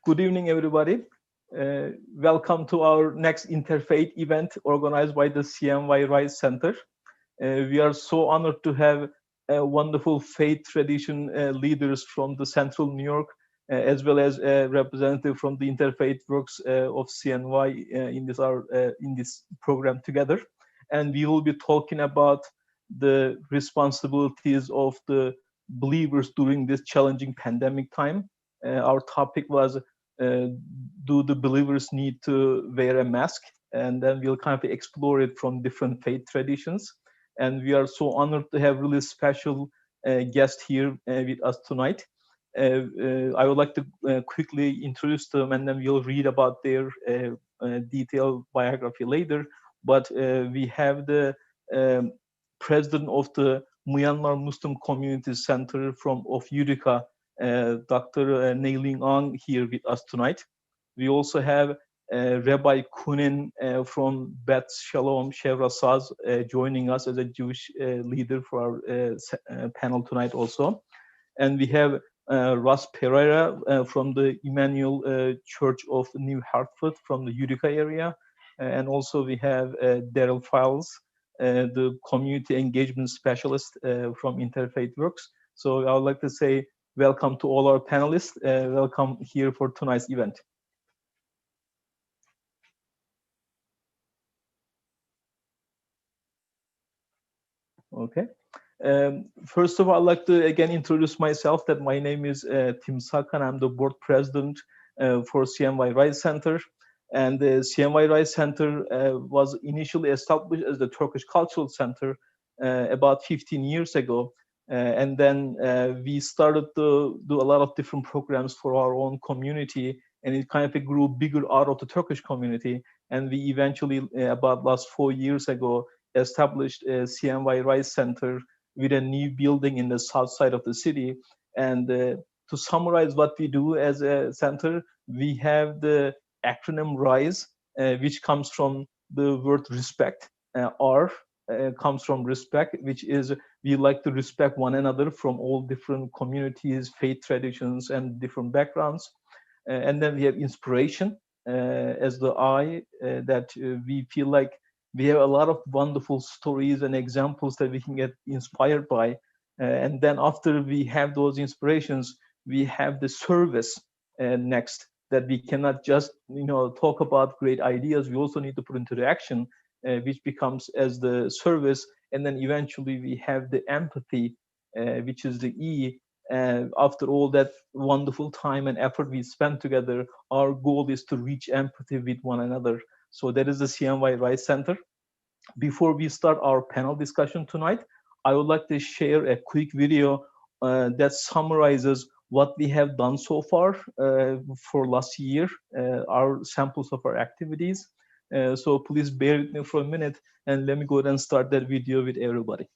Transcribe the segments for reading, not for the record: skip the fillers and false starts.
Good evening, everybody. Welcome to our next Interfaith event organized by the CNY Rise Center. We are so honored to have wonderful faith tradition leaders from the Central New York, as well as a representative from the Interfaith Works of CNY in this program together. And we will be talking about the responsibilities of the believers during this challenging pandemic time. Our topic was, do the believers need to wear a mask? And then we'll kind of explore it from different faith traditions. And we are so honored to have really special guest here with us tonight. I would like to quickly introduce them, and then we'll read about their detailed biography later. But we have the president of the Myanmar Muslim Community Center of Utica, Dr. Nailing Ang, here with us tonight. We also have Rabbi Kunin from Beth Shalom Shevra Saz joining us as a Jewish leader for our panel tonight also. And we have Russ Pereira from the Emmanuel Church of New Hartford from the Utica area. And also we have Daryl Files, the community engagement specialist from Interfaith Works. So I would like to say welcome to all our panelists. Welcome here for tonight's event. Okay. First of all, I'd like to again introduce myself. That my name is Tim Sakan. I'm the board president for CNY Rise Center. And the CNY Rise Center was initially established as the Turkish Cultural Center about 15 years ago. And then we started to do a lot of different programs for our own community, and it kind of grew bigger out of the Turkish community. And we eventually, about last 4 years ago, established a CNY Rise Center with a new building in the south side of the city. And to summarize what we do as a center, we have the acronym RISE, which comes from the word respect. R comes from respect, which is we like to respect one another from all different communities, faith traditions, and different backgrounds. And then we have inspiration as the I, that we feel like we have a lot of wonderful stories and examples that we can get inspired by. And then after we have those inspirations, we have the service next, that we cannot just talk about great ideas. We also need to put into the action, which becomes as the service. And then eventually we have the empathy, which is the E. After all that wonderful time and effort we spent together, our goal is to reach empathy with one another. So that is the CNY Rise Center. Before we start our panel discussion tonight, I would like to share a quick video that summarizes what we have done so far for last year, our samples of our activities. So please bear with me for a minute, and let me go ahead and start that video with everybody.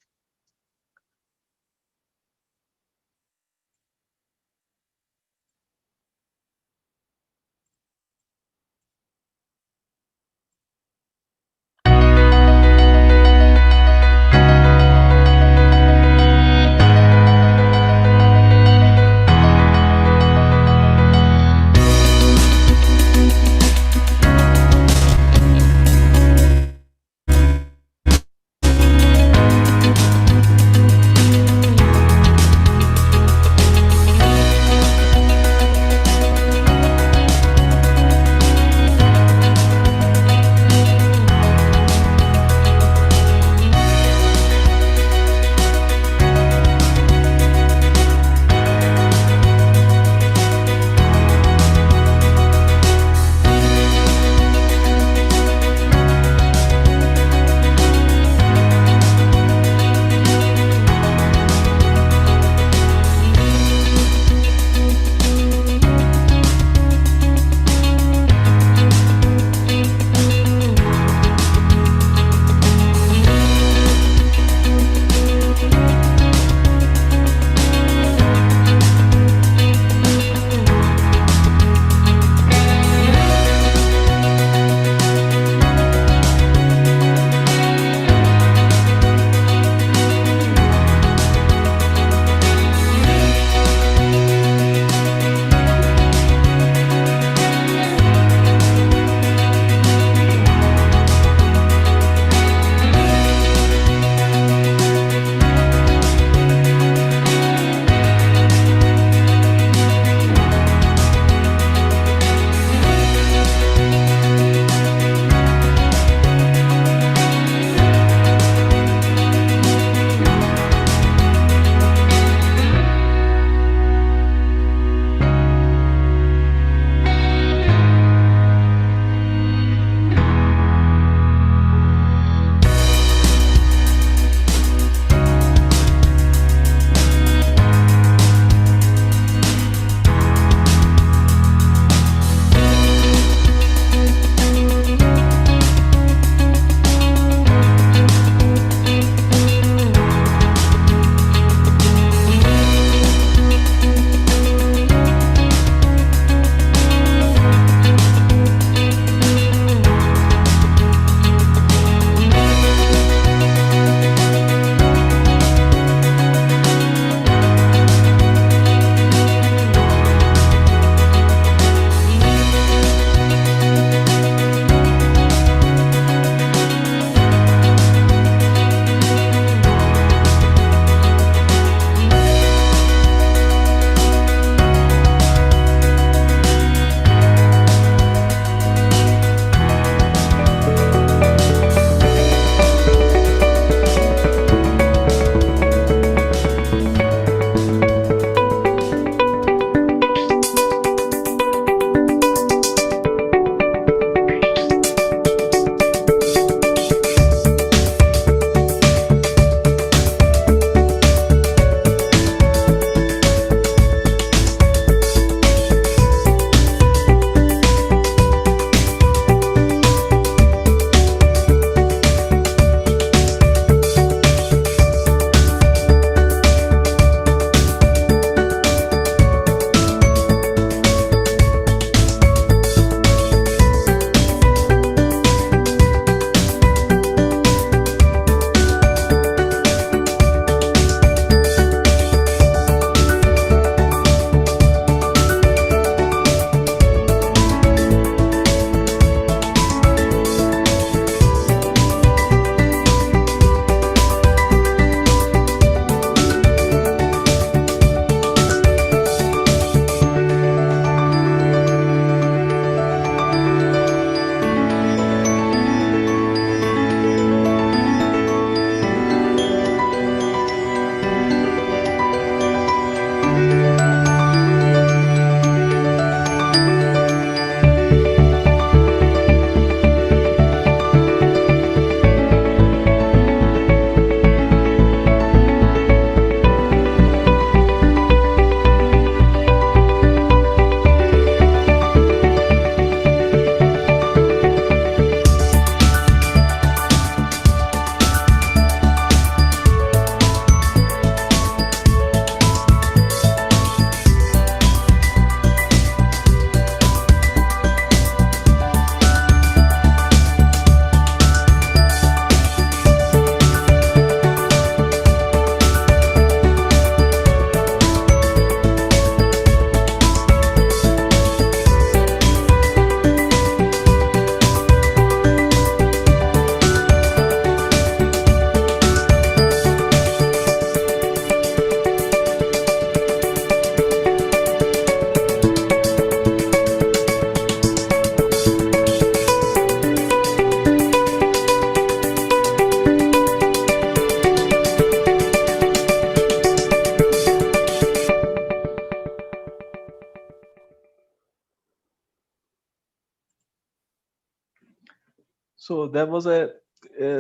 So that was a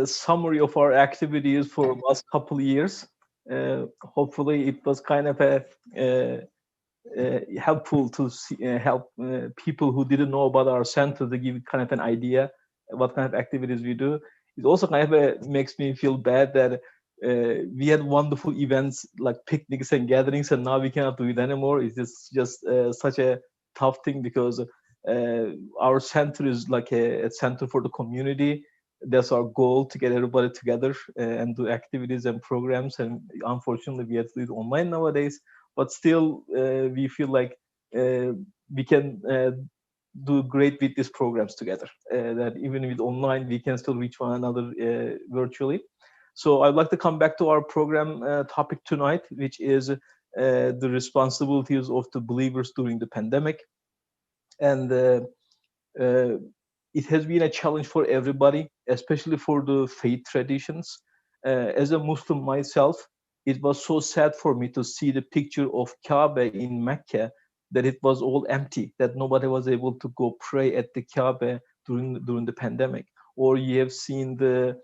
summary of our activities for last couple of years. Hopefully, it was kind of helpful to help people who didn't know about our center to give kind of an idea what kind of activities we do. It also kind of makes me feel bad that we had wonderful events like picnics and gatherings, and now we cannot do it anymore. It's just such a tough thing because our center is like a center for the community. That's our goal, to get everybody together and do activities and programs. And unfortunately, we have to do it online nowadays. But still, we feel like we can do great with these programs together. That even with online, we can still reach one another virtually. So I'd like to come back to our program topic tonight, which is the responsibilities of the believers during the pandemic. And it has been a challenge for everybody, especially for the faith traditions. As a Muslim myself, it was so sad for me to see the picture of Kaaba in Mecca, that it was all empty, that nobody was able to go pray at the Kaaba during the pandemic. Or you have seen the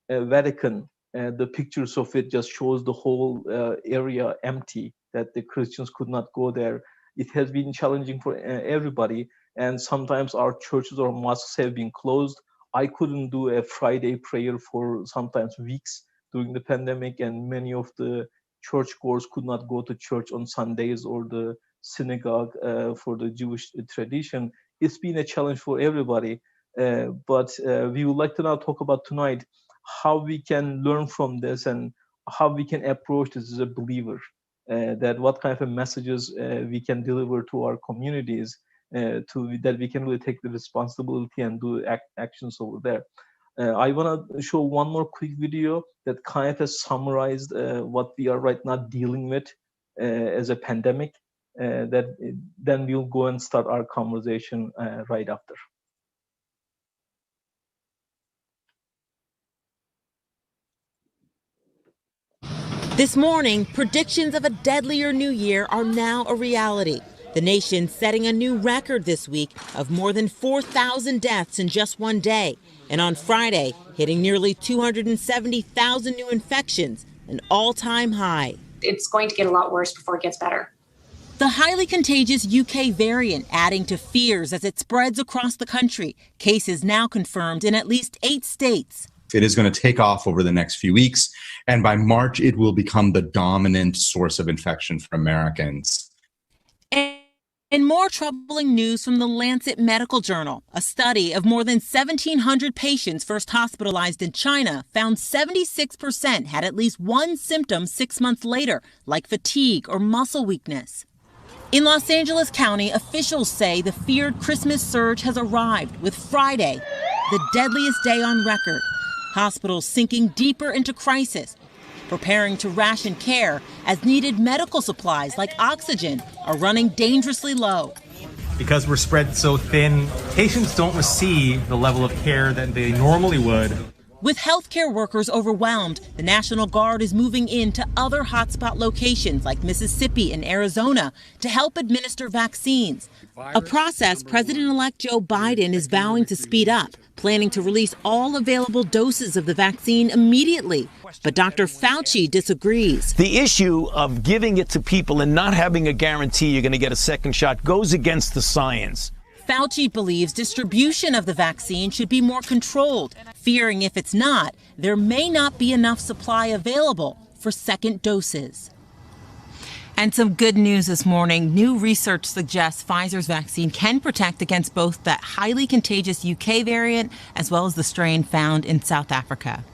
Vatican, the pictures of it just shows the whole area empty, that the Christians could not go there. It has been challenging for everybody, and sometimes our churches or mosques have been closed. I couldn't do a Friday prayer for sometimes weeks during the pandemic, and many of the churchgoers could not go to church on Sundays or the synagogue for the Jewish tradition. It's been a challenge for everybody, but we would like to now talk about tonight how we can learn from this and how we can approach this as a believer. That what kind of messages we can deliver to our communities, to that we can really take the responsibility and do actions over there. I want to show one more quick video that kind of has summarized what we are right now dealing with as a pandemic. That then we'll go and start our conversation right after. This morning, predictions of a deadlier new year are now a reality. The nation setting a new record this week of more than 4,000 deaths in just one day. And on Friday, hitting nearly 270,000 new infections, an all-time high. It's going to get a lot worse before it gets better. The highly contagious UK variant adding to fears as it spreads across the country. Cases now confirmed in at least 8 states. It is going to take off over the next few weeks, and by March, it will become the dominant source of infection for Americans. And more troubling news from the Lancet Medical Journal. A study of more than 1,700 patients first hospitalized in China found 76% had at least one symptom 6 months later, like fatigue or muscle weakness. In Los Angeles County, officials say the feared Christmas surge has arrived, with Friday the deadliest day on record. Hospitals sinking deeper into crisis, preparing to ration care as needed medical supplies like oxygen are running dangerously low. Because we're spread so thin, patients don't receive the level of care that they normally would. With healthcare workers overwhelmed, the National Guard is moving into other hotspot locations like Mississippi and Arizona to help administer vaccines. A process President-elect Joe Biden is vowing to speed up, planning to release all available doses of the vaccine immediately. But Dr. Fauci disagrees. The issue of giving it to people and not having a guarantee you're going to get a second shot goes against the science. Fauci believes distribution of the vaccine should be more controlled, fearing if it's not, there may not be enough supply available for second doses. And some good news this morning. New research suggests Pfizer's vaccine can protect against both the highly contagious UK variant as well as the strain found in South Africa.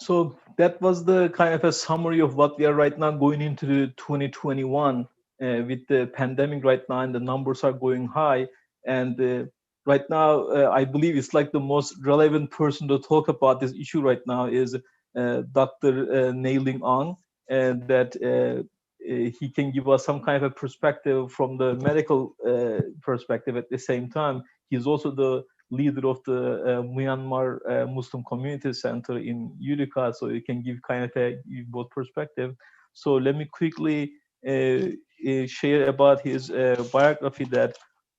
So that was the kind of a summary of what we are right now going into 2021 with the pandemic right now, and the numbers are going high. And right now, I believe it's like the most relevant person to talk about this issue right now is Dr. Nailing Ong, and that he can give us some kind of a perspective from the medical perspective. At the same time, he's also the leader of the Myanmar Muslim Community Center in Utica, so you can give kind of a both perspective. So let me quickly share about his biography that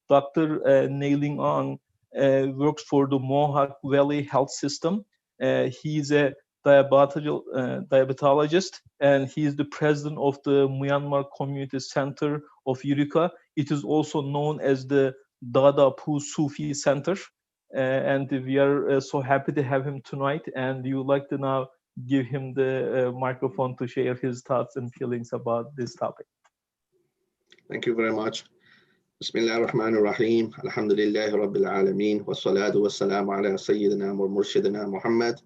Dr. Nailing Ong works for the Mohawk Valley Health System. He's a diabetologist, and he is the president of the Myanmar Community Center of Eureka. It is also known as the Dada Pu Sufi Center. And we are so happy to have him tonight. And we would like to now give him the microphone to share his thoughts and feelings about this topic. Thank you very much. Bismillah ar-Rahman ar-Rahim. Alhamdulillahi Rabbil Alameen. Wa salatu wa salam ala Sayyidina wa Murshidina Muhammad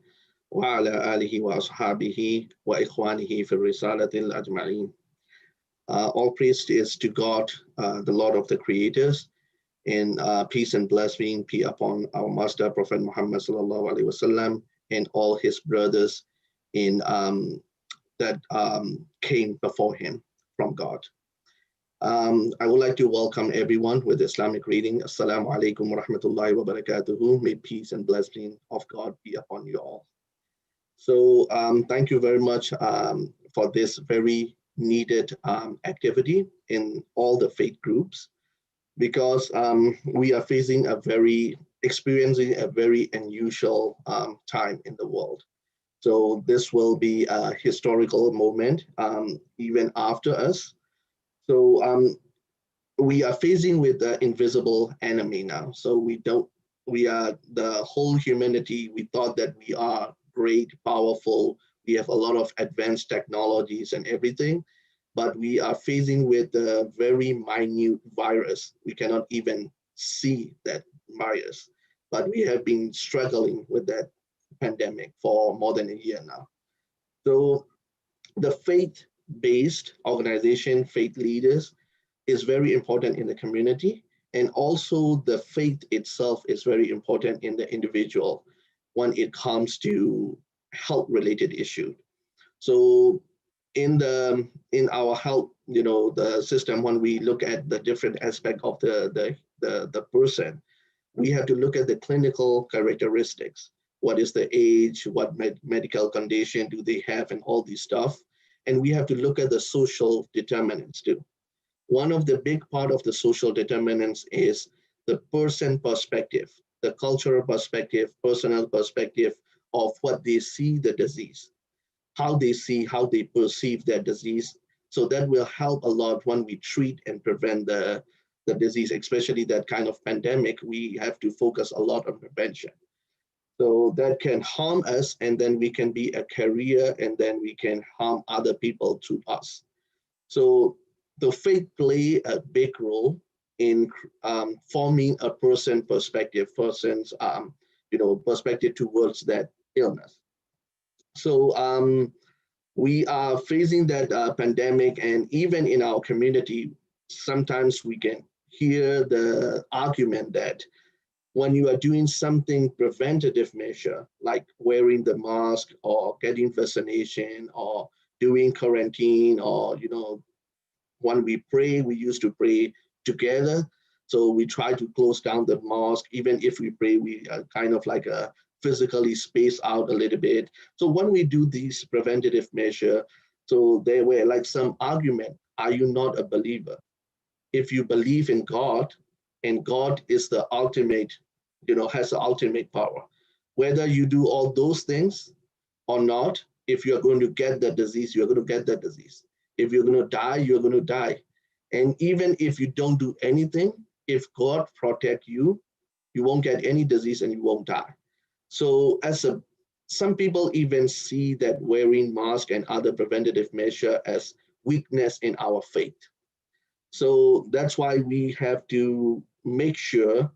wa ala alihi wa ashabihi wa ikhwanihi fi risalatil ajma'in. All praise is to God, the Lord of the creators, and peace and blessing be upon our Master Prophet Muhammad sallallahu alaihi wasallam and all his brothers in that came before him from God. I would like to welcome everyone with Islamic reading. Assalamu alaikum wa rahmatullahi wa barakatuhu. May peace and blessing of God be upon you all. So thank you very much for this very needed activity in all the faith groups, because we are experiencing a very unusual time in the world. So this will be a historical moment even after us. So we are facing with the invisible enemy now. So we are the whole humanity. We thought that we are great, powerful. We have a lot of advanced technologies and everything, but we are facing with a very minute virus. We cannot even see that virus, but we have been struggling with that pandemic for more than a year now. So the faith-based organization, faith leaders, is very important in the community, and also the faith itself is very important in the individual when it comes to health-related issues. So in our health, the system, when we look at the different aspect of the person, we have to look at the clinical characteristics. What is the age? What medical condition do they have, and all these stuff. And we have to look at the social determinants too. One of the big part of the social determinants is the person perspective, the cultural perspective, personal perspective of what they see the disease, how they perceive that disease. So that will help a lot when we treat and prevent the disease, especially that kind of pandemic. We have to focus a lot on prevention. So that can harm us, and then we can be a carrier, and then we can harm other people to us. So the faith play a big role in forming a person's perspective towards that illness. So we are facing that pandemic, and even in our community, sometimes we can hear the argument that when you are doing something preventative measure, like wearing the mask or getting vaccination or doing quarantine, or when we pray, we used to pray together. So we try to close down the mosque. Even if we pray, we are kind of like physically space out a little bit. So when we do these preventative measure, so there were like some argument, are you not a believer? If you believe in God, and God is the ultimate, has the ultimate power, whether you do all those things or not, if you're going to get the disease, you're going to get that disease. If you're going to die, you're going to die. And even if you don't do anything, if God protect you, you won't get any disease and you won't die. So some people even see that wearing mask and other preventative measure as weakness in our faith. So that's why we have to make sure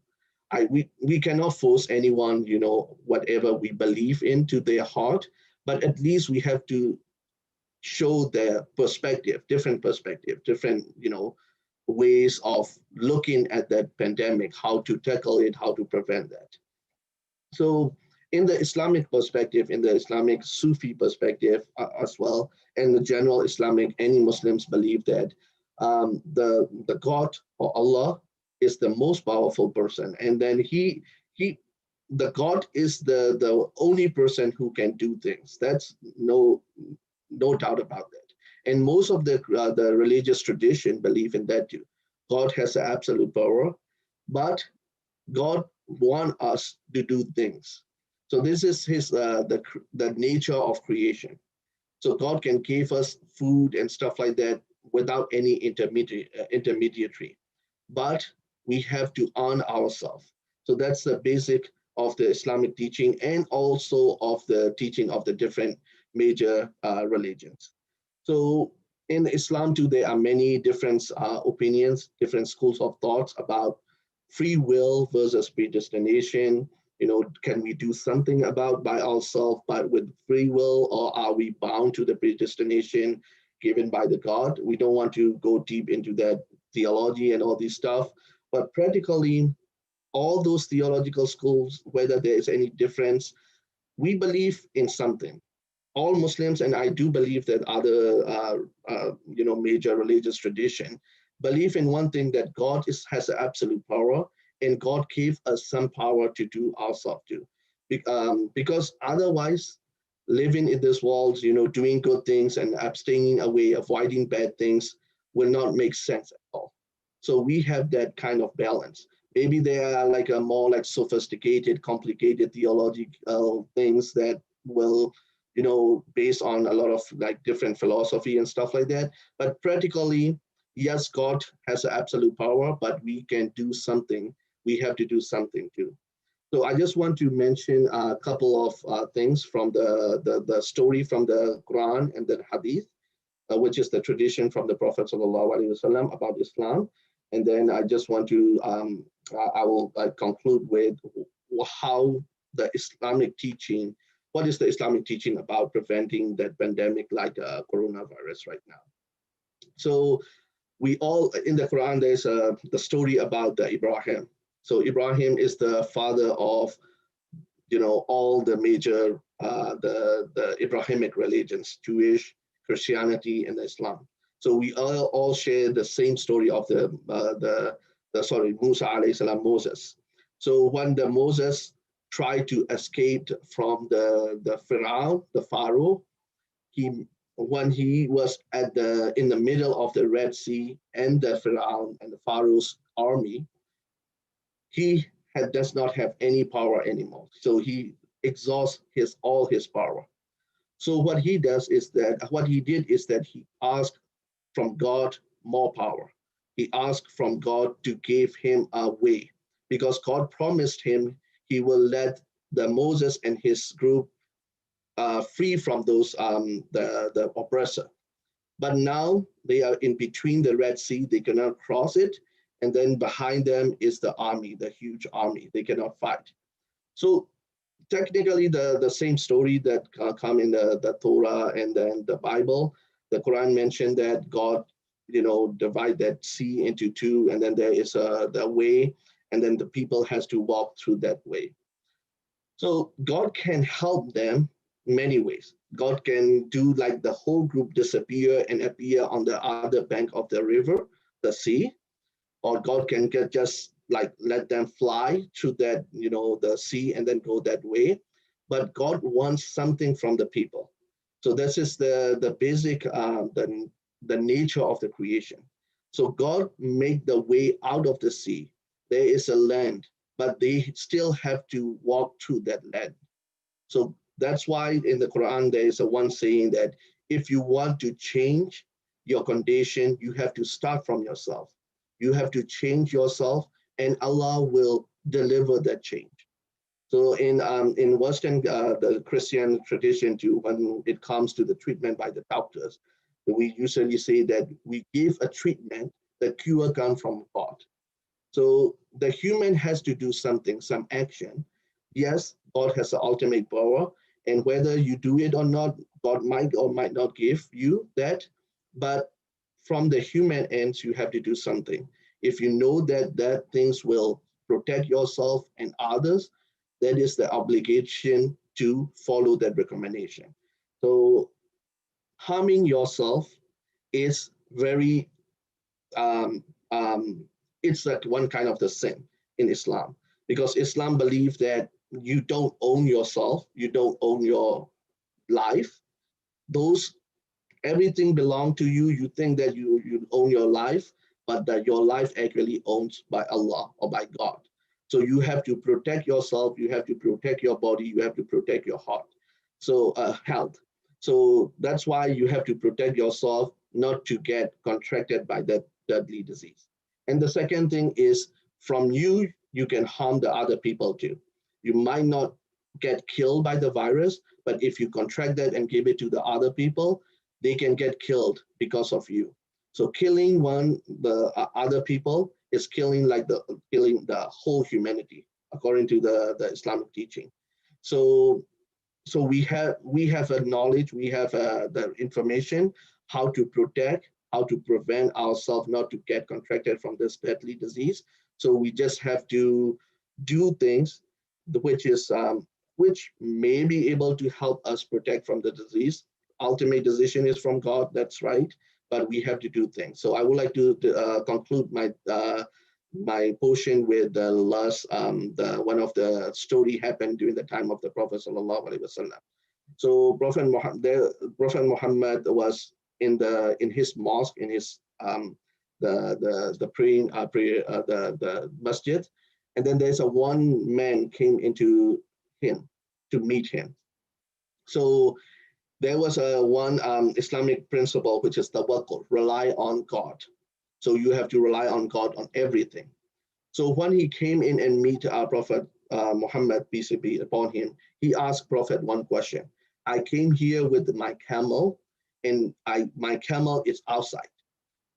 we cannot force anyone, whatever we believe into their heart, but at least we have to show their perspective, different ways of looking at that pandemic, how to tackle it, how to prevent that. So in the Islamic perspective, in the Islamic Sufi perspective as well, and the general Islamic, any Muslims believe that the God or Allah is the most powerful person, and then the God is the only person who can do things. That's no doubt about that. And most of the religious tradition believe in that too. God has absolute power, but God wants us to do things. So this is the nature of creation. So God can give us food and stuff like that without any intermediary. But we have to earn ourselves. So that's the basic of the Islamic teaching and also of the teaching of the different major religions. So in Islam too, there are many different opinions, different schools of thoughts about free will versus predestination. Can we do something about by ourselves, but with free will, or are we bound to the predestination given by the God? We don't want to go deep into that theology and all this stuff, but practically all those theological schools, whether there is any difference, we believe in something. All Muslims, and I do believe that other major religious tradition believe in one thing, that God has absolute power, and God gave us some power to do ourselves too. Because otherwise, living in this world, doing good things and abstaining away, avoiding bad things will not make sense at all. So we have that kind of balance. Maybe there are like a more like sophisticated, complicated theological things that will, based on a lot of like different philosophy and stuff like that. But practically, yes, God has absolute power, but we can do something. We have to do something too. So I just want to mention a couple of things from the story from the Quran and the Hadith, which is the tradition from the Prophet ﷺ about Islam. And then I just want to, I will conclude with how the Islamic teaching, what is the Islamic teaching about preventing that pandemic like coronavirus right now. So we all, in the Quran, there's the story about the Ibrahim. So Ibrahim is the father of, all the major, the Abrahamic religions, Jewish, Christianity, and Islam. So we all share the same story of Musa alayhi salam, Moses. So when the Moses tried to escape from the Pharaoh, when he was in the middle of the Red Sea and the Pharaoh and the Pharaoh's army, he does not have any power anymore. So he exhausts all his power. So what he did is that he asked from God more power. He asked from God to give him a way, because God promised him he will let the Moses and his group free from those the oppressor. But now they are in between the Red Sea, they cannot cross it, and then behind them is the army, the huge army. They cannot fight. So technically the same story that come in the Torah and then the Bible. The Quran mentioned that God, divide that sea into two, and then there is the way, and then the people has to walk through that way. So God can help them many ways. God can do like the whole group disappear and appear on the other bank of the river, the sea, or God can just like let them fly through that, the sea and then go that way. But God wants something from the people. So this is the basic, the nature of the creation. So God made the way out of the sea. There is a land, but they still have to walk through that land. So that's why in the Quran, there is a one saying that if you want to change your condition, you have to start from yourself. You have to change yourself, and Allah will deliver that change. So in Western, the Christian tradition too, when it comes to the treatment by the doctors, we usually say that we give a treatment, the cure comes from God. So the human has to do something, some action. Yes, God has the ultimate power, and whether you do it or not, God might or might not give you that. But from the human ends, you have to do something. If you know that things will protect yourself and others, that is the obligation to follow that recommendation. So harming yourself is very, it's like one kind of the sin in Islam, because Islam believes that you don't own yourself, you don't own your life. Those Everything belongs to you. You think that you own your life, but that your life actually owned by Allah or by God. So you have to protect yourself. You have to protect your body. You have to protect your heart. So health. So that's why you have to protect yourself not to get contracted by that deadly disease. And the second thing is from you, you can harm the other people too. You might not get killed by the virus, but if you contract that and give it to the other people, they can get killed because of you. So killing the other people is killing the whole humanity, according to the Islamic teaching. So we have a knowledge, we have the information how to protect, how to prevent ourselves not to get contracted from this deadly disease. So we just have to do things which may be able to help us protect from the disease. Ultimate decision is from God, that's right, but we have to do things. So I would like to conclude my portion with the last one of the story happened during the time of the Prophet Sallallahu Alaihi Wasallam. So Prophet Muhammad was in his mosque, in his the praying the masjid, and then there's one man came into him to meet him. So there was one Islamic principle, which is tawakkul, rely on God. So you have to rely on God on everything. So when he came in and meet our Prophet Muhammad, peace be upon him, he asked Prophet one question. I came here with my camel, and my camel is outside.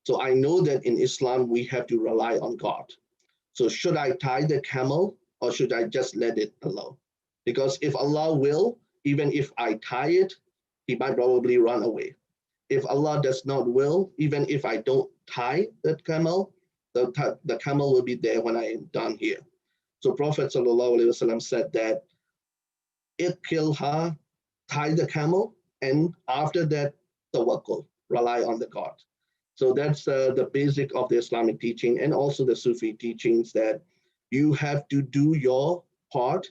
So I know that in Islam, we have to rely on God. So should I tie the camel or should I just let it alone? Because if Allah will, even if I tie it, he might probably run away. If Allah does not will, even if I don't tie the camel, the camel will be there when I am done here. So Prophet ﷺ said that Iqilha, tie the camel, and after that, tawakkul, rely on the God. So that's the basic of the Islamic teaching and also the Sufi teachings, that you have to do your part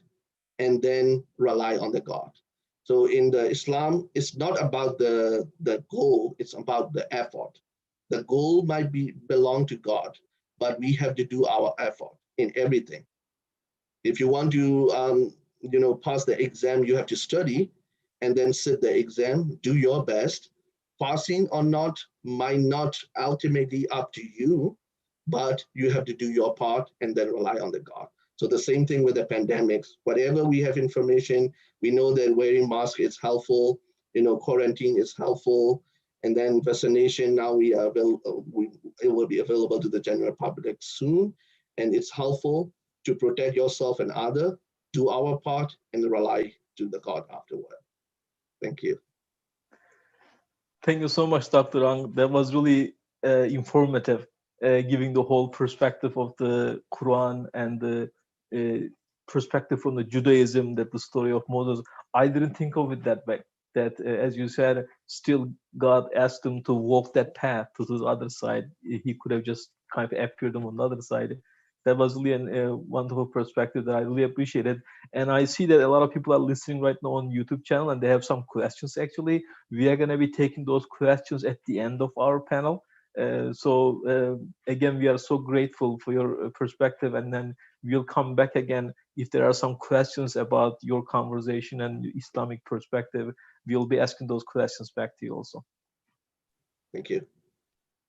and then rely on the God. So in the Islam, it's not about the goal, it's about the effort. The goal might belong to God, but we have to do our effort in everything. If you want to pass the exam, you have to study and then sit the exam, do your best. Passing or not might not ultimately up to you, but you have to do your part and then rely on the God. So the same thing with the pandemics. Whatever we have information, we know that wearing mask is helpful, quarantine is helpful, and then vaccination now it will be available to the general public soon, and it's helpful to protect yourself and other, do our part, and rely to the God afterward. Thank you. Thank you so much, Dr. Ang. That was really informative, giving the whole perspective of the Quran and the perspective from the Judaism, that the story of Moses. I didn't think of it that way. That, as you said, still God asked him to walk that path to the other side. He could have just kind of appeared on the other side. That was really a wonderful perspective that I really appreciated. And I see that a lot of people are listening right now on YouTube channel, and they have some questions. Actually, we are going to be taking those questions at the end of our panel. Again, we are so grateful for your perspective, and then we'll come back again if there are some questions about your conversation and Islamic perspective. We'll be asking those questions back to you also. Thank you.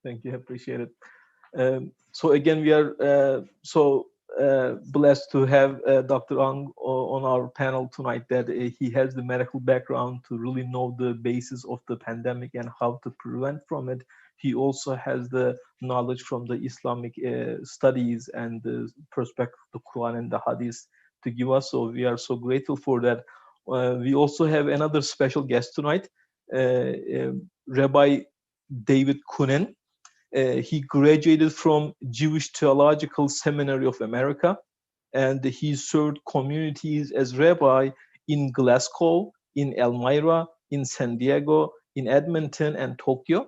Thank you. Appreciate it. So again, we are blessed to have Dr. Ang on our panel tonight, that he has the medical background to really know the basis of the pandemic and how to prevent from it. He also has the knowledge from the Islamic studies and the perspective of the Quran and the Hadith to give us. So we are so grateful for that. We also have another special guest tonight, Rabbi David Kunen. He graduated from Jewish Theological Seminary of America, and he served communities as rabbi in Glasgow, in Elmira, in San Diego, in Edmonton, and Tokyo.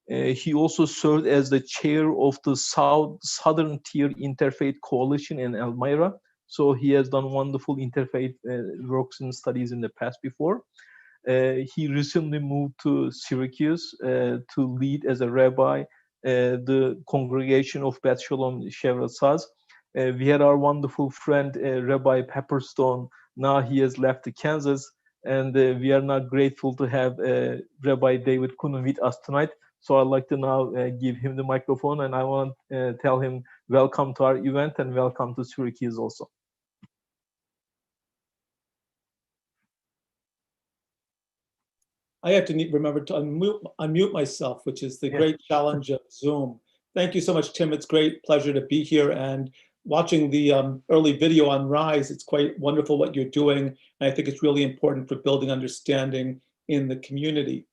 He also served as the chair of the Southern Tier Interfaith Coalition in Elmira. So he has done wonderful interfaith works and studies in the past before. He recently moved to Syracuse to lead as a rabbi the congregation of Beth Shalom Shevra Saz. We had our wonderful friend Rabbi Pepperstone. Now he has left Kansas, and we are now grateful to have Rabbi David Kuhn with us tonight. So I'd like to now give him the microphone, and I want to tell him welcome to our event and welcome to Syracuse also. I have to remember to unmute myself, which is the great challenge of Zoom. Thank you so much, Tim. It's a great pleasure to be here and watching the early video on RISE. It's quite wonderful what you're doing. And I think it's really important for building understanding in the community.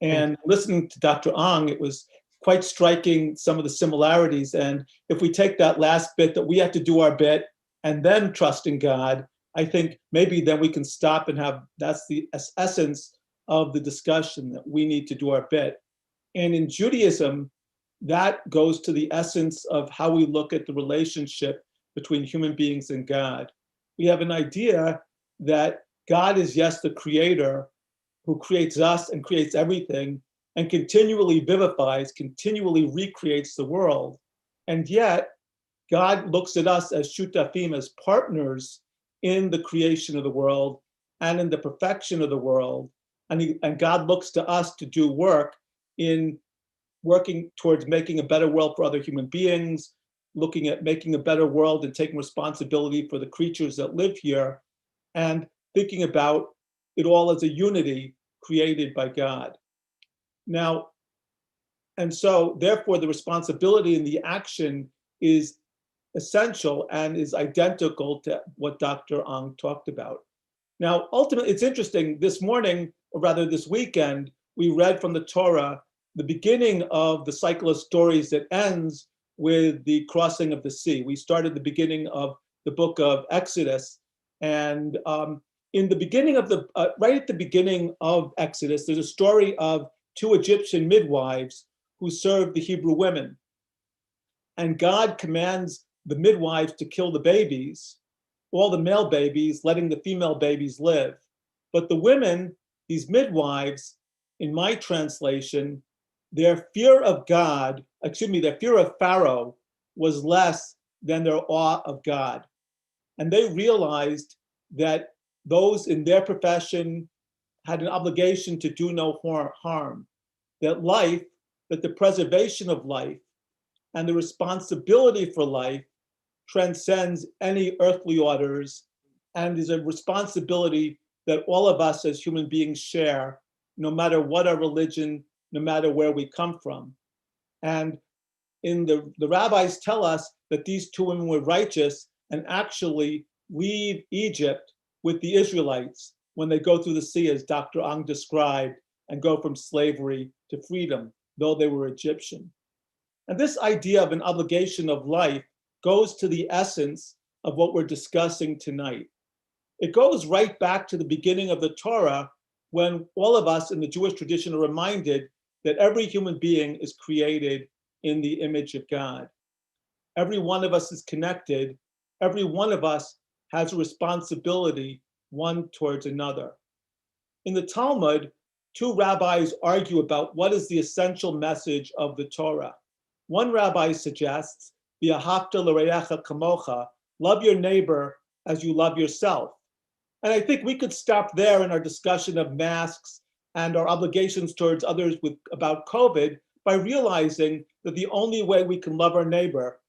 And listening to Dr. Ang, it was quite striking, some of the similarities. And if we take that last bit that we have to do our bit and then trust in God, I think maybe then we can stop and have, that's the essence of the discussion, that we need to do our bit. And in Judaism, that goes to the essence of how we look at the relationship between human beings and God. We have an idea that God is, yes, the creator who creates us and creates everything and continually vivifies, continually recreates the world. And yet, God looks at us as shutafim, as partners in the creation of the world and in the perfection of the world. And God looks to us to do work in working towards making a better world for other human beings, looking at making a better world and taking responsibility for the creatures that live here, and thinking about it all as a unity created by God. Now, and so therefore the responsibility and the action is essential and is identical to what Dr. Ang talked about. Now, ultimately, it's interesting, this morning, or rather this weekend, we read from the Torah the beginning of the cycle of stories that ends with the crossing of the sea. We started the beginning of the book of Exodus, and in the beginning of the, right at the beginning of Exodus, there's a story of two Egyptian midwives who served the Hebrew women. And God commands the midwives to kill the babies, all the male babies, letting the female babies live. But the women, these midwives, in my translation, their fear of God, their fear of Pharaoh was less than their awe of God. And they realized that those in their profession had an obligation to do no harm, that life, that the preservation of life and the responsibility for life transcends any earthly orders and is a responsibility that all of us as human beings share, no matter what our religion, no matter where we come from. And in the rabbis tell us that these two women were righteous and actually leave Egypt with the Israelites when they go through the sea, as Dr. Ang described, and go from slavery to freedom, though they were Egyptian. And this idea of an obligation of life goes to the essence of what we're discussing tonight. It goes right back to the beginning of the Torah, when all of us in the Jewish tradition are reminded that every human being is created in the image of God. Every one of us is connected. Every one of us has a responsibility one towards another. In the Talmud, two rabbis argue about what is the essential message of the Torah. One rabbi suggests, "V'ahavta l'reacha kamocha," love your neighbor as you love yourself. And I think we could stop there in our discussion of masks and our obligations towards others about COVID by realizing that the only way we can love our neighbor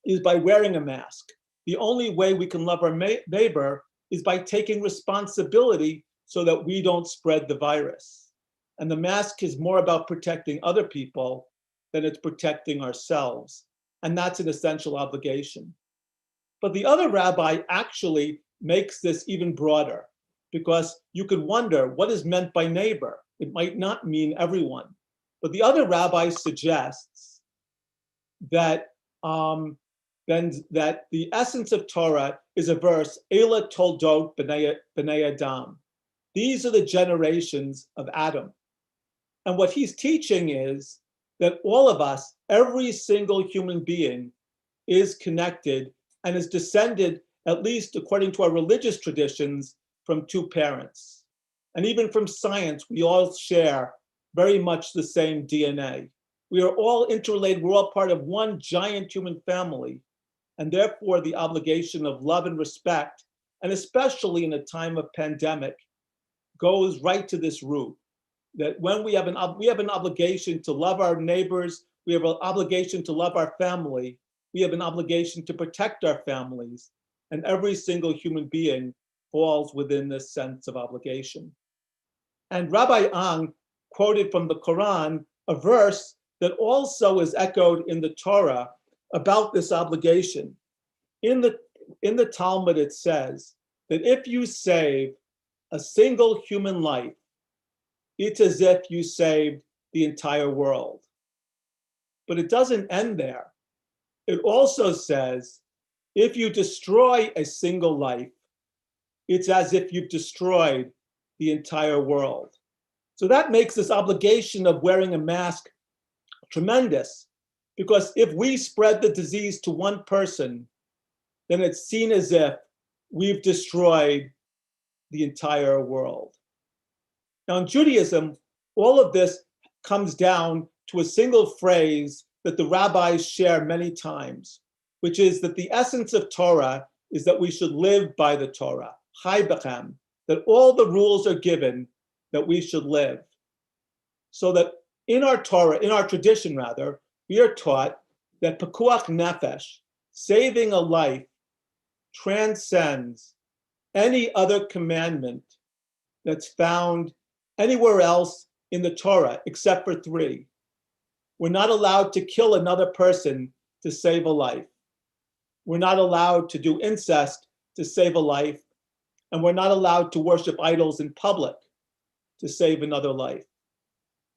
is by wearing a mask. The only way we can love our neighbor is by taking responsibility so that we don't spread the virus. And the mask is more about protecting other people than it's protecting ourselves. And that's an essential obligation. But the other rabbi actually makes this even broader, because you could wonder what is meant by neighbor. It might not mean everyone. But the other rabbi suggests that that the essence of Torah is a verse, Ela toldot b'nei Adam. These are the generations of Adam. And what he's teaching is that all of us, every single human being, is connected and is descended, at least according to our religious traditions, from two parents. and even from science, we all share very much the same DNA. We are all interrelated. We're all part of one giant human family, and therefore the obligation of love and respect, and especially in a time of pandemic, goes right to this root. That when we have an obligation to love our neighbors, we have an obligation to love our family, we have an obligation to protect our families, and every single human being falls within this sense of obligation. And Rabbi Ang quoted from the Quran a verse that also is echoed in the Torah about this obligation. In the Talmud, it says that if you save a single human life, it's as if you saved the entire world. But it doesn't end there. It also says, if you destroy a single life, it's as if you've destroyed the entire world. So that makes this obligation of wearing a mask tremendous, because if we spread the disease to one person, then it's seen as if we've destroyed the entire world. Now, in Judaism, all of this comes down to a single phrase that the rabbis share many times, which is that the essence of Torah is that we should live by the Torah, Chai b'chem, that all the rules are given that we should live. So that in our Torah, in our tradition rather, we are taught that pekuach nefesh, saving a life, transcends any other commandment that's found anywhere else in the Torah, except for three. We're not allowed to kill another person to save a life. We're not allowed to do incest to save a life. And we're not allowed to worship idols in public to save another life.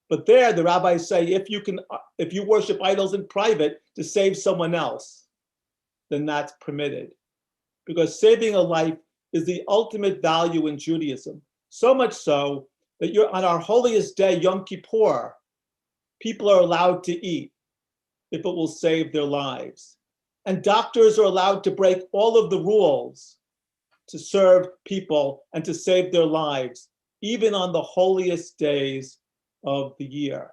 But there, the rabbis say, if you worship idols in private to save someone else, then that's permitted. Because saving a life is the ultimate value in Judaism. So much so that on our holiest day, Yom Kippur, people are allowed to eat if it will save their lives. And doctors are allowed to break all of the rules to serve people and to save their lives, even on the holiest days of the year.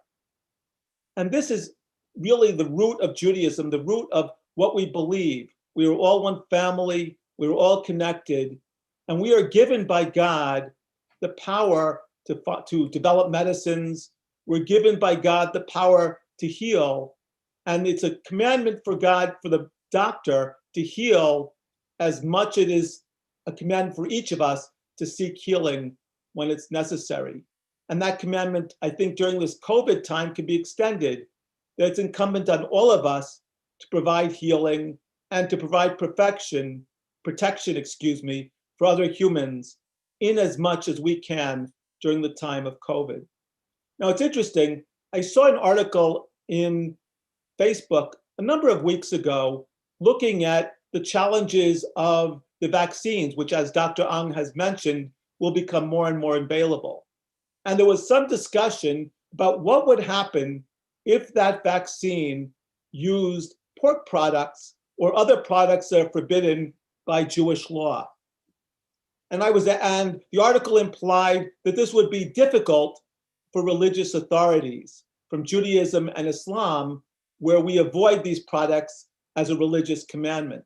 And this is really the root of Judaism, the root of what we believe. We are all one family, we are all connected, and we are given by God the power to develop medicines. We're given by God the power to heal. And it's a commandment for God, for the doctor, to heal as much as it is a command for each of us to seek healing when it's necessary. And that commandment, I think, during this COVID time can be extended, that it's incumbent on all of us to provide healing and to provide protection, for other humans in as much as we can during the time of COVID. Now, it's interesting. I saw an article in Facebook a number of weeks ago looking at the challenges of the vaccines, which, as Dr. Ang has mentioned, will become more and more available. And there was some discussion about what would happen if that vaccine used pork products or other products that are forbidden by Jewish law. And the article implied that this would be difficult for religious authorities from Judaism and Islam, where we avoid these products as a religious commandment.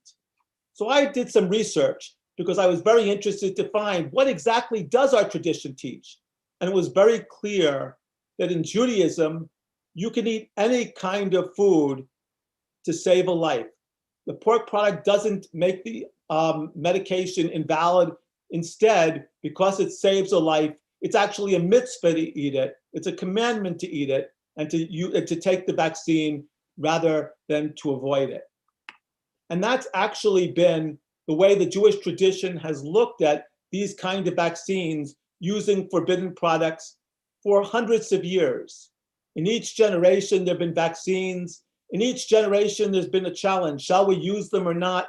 So I did some research because I was very interested to find what exactly does our tradition teach. And it was very clear that in Judaism, you can eat any kind of food to save a life. The pork product doesn't make the medication invalid. Instead, because it saves a life, it's actually a mitzvah to eat it. It's a commandment to eat it and to take the vaccine rather than to avoid it. And that's actually been the way the Jewish tradition has looked at these kind of vaccines using forbidden products for hundreds of years. In each generation, there have been vaccines. In each generation, there's been a challenge. Shall we use them or not?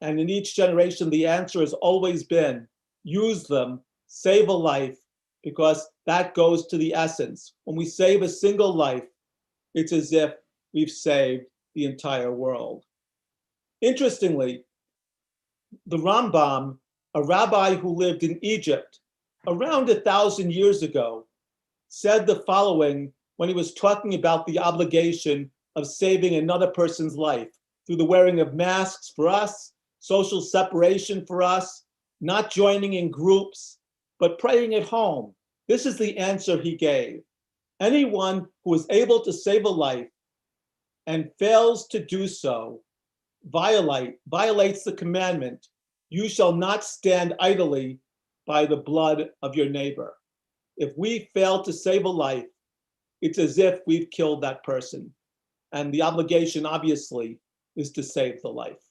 And in each generation, the answer has always been, use them, save a life, because that goes to the essence. When we save a single life, it's as if we've saved the entire world. Interestingly, the Rambam, a rabbi who lived in Egypt around 1,000 years ago, said the following when he was talking about the obligation of saving another person's life through the wearing of masks for us, social separation for us, not joining in groups, but praying at home. This is the answer he gave. Anyone who is able to save a life and fails to do so violates the commandment, you shall not stand idly by the blood of your neighbor. If we fail to save a life, it's as if we've killed that person. And the obligation, obviously, is to save the life.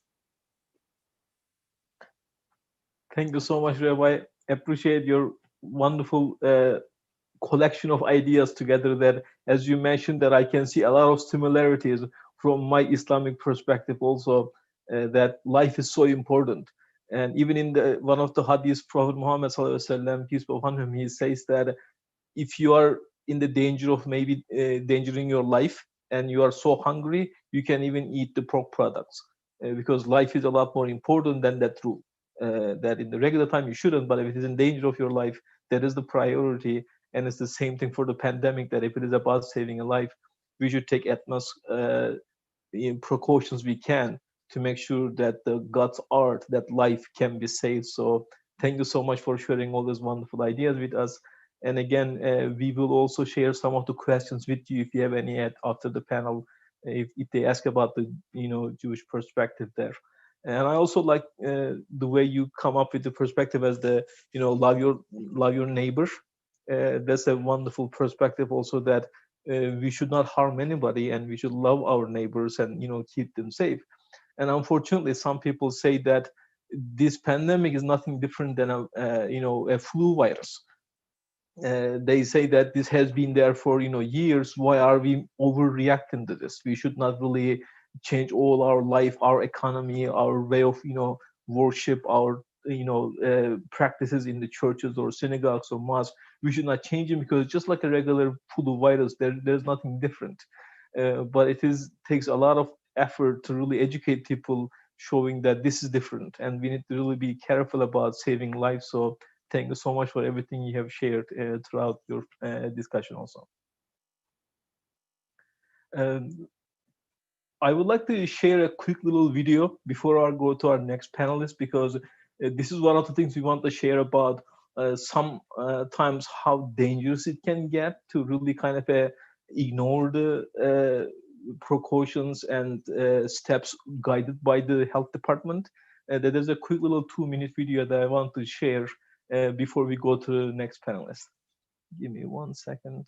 Thank you so much, Rabbi. Appreciate your wonderful collection of ideas together that, as you mentioned, that I can see a lot of similarities from my Islamic perspective also, that life is so important. And even in one of the hadiths, Prophet Muhammad ﷺ, peace be upon him, he says that if you are in the danger of maybe endangering your life and you are so hungry, you can even eat the pork products because life is a lot more important than that rule. That in the regular time you shouldn't, but if it is in danger of your life, that is the priority. And it's the same thing for the pandemic, that if it is about saving a life, we should take utmost precautions we can to make sure that the God's art, that life can be saved. So thank you so much for sharing all those wonderful ideas with us. And again, we will also share some of the questions with you if you have any after the panel, if they ask about the Jewish perspective there. And I also like the way you come up with the perspective as the love your neighbor. That's a wonderful perspective also, that we should not harm anybody and we should love our neighbors and keep them safe. And unfortunately, some people say that this pandemic is nothing different than a flu virus. They say that this has been there for years. Why are we overreacting to this? We should not really change all our life, our economy, our way of worship, our practices in the churches or synagogues or mosques. We should not change them because just like a regular flu virus, there's nothing different. But it takes a lot of effort to really educate people, showing that this is different, and we need to really be careful about saving lives. So thank you so much for everything you have shared throughout your discussion also. I would like to share a quick little video before I go to our next panelist, because this is one of the things we want to share about sometimes how dangerous it can get to really kind of ignore the precautions and steps guided by the health department. There's a quick little 2-minute video that I want to share before we go to the next panelist. Give me 1 second.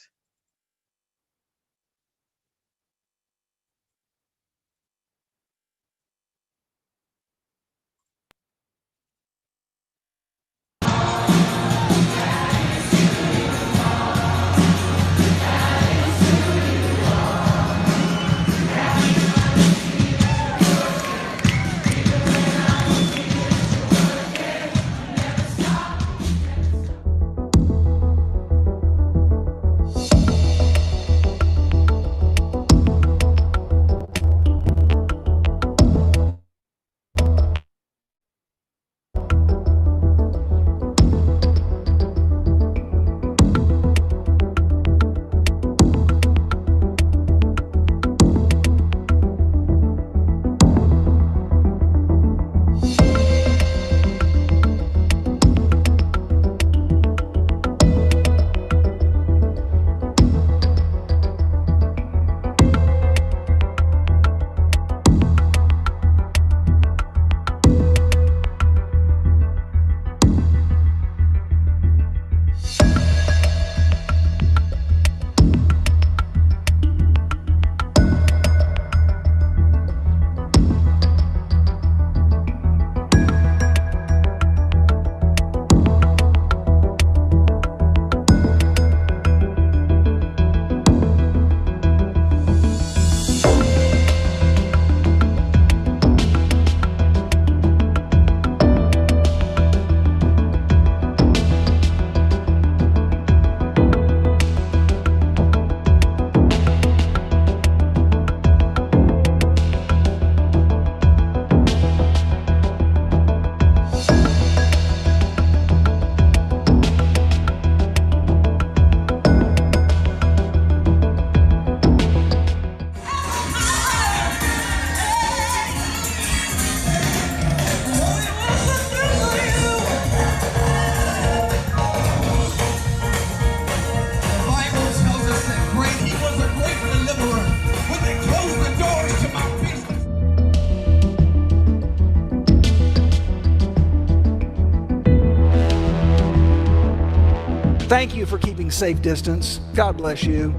Thank you for keeping safe distance. God bless you.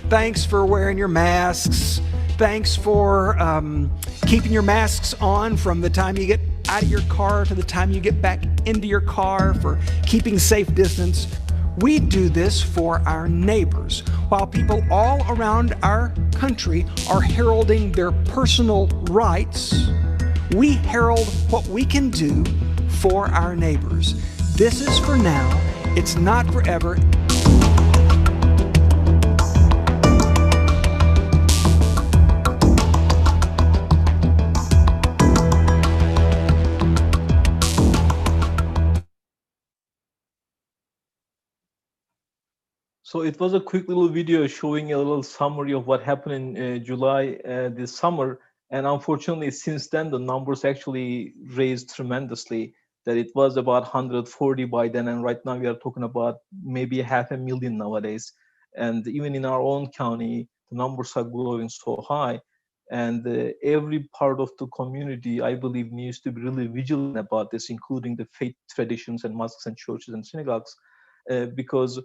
Thanks for wearing your masks. Thanks for keeping your masks on from the time you get out of your car to the time you get back into your car, for keeping safe distance. We do this for our neighbors, while people all around our country are heralding their personal rights. We herald what we can do for our neighbors. This is for now. It's not forever. So it was a quick little video showing a little summary of what happened in July this summer. And unfortunately, since then, the numbers actually raised tremendously, that it was about 140 by then. And right now we are talking about maybe 500,000 nowadays. And even in our own county, the numbers are growing so high. And every part of the community, I believe, needs to be really vigilant about this, including the faith traditions and mosques and churches and synagogues, because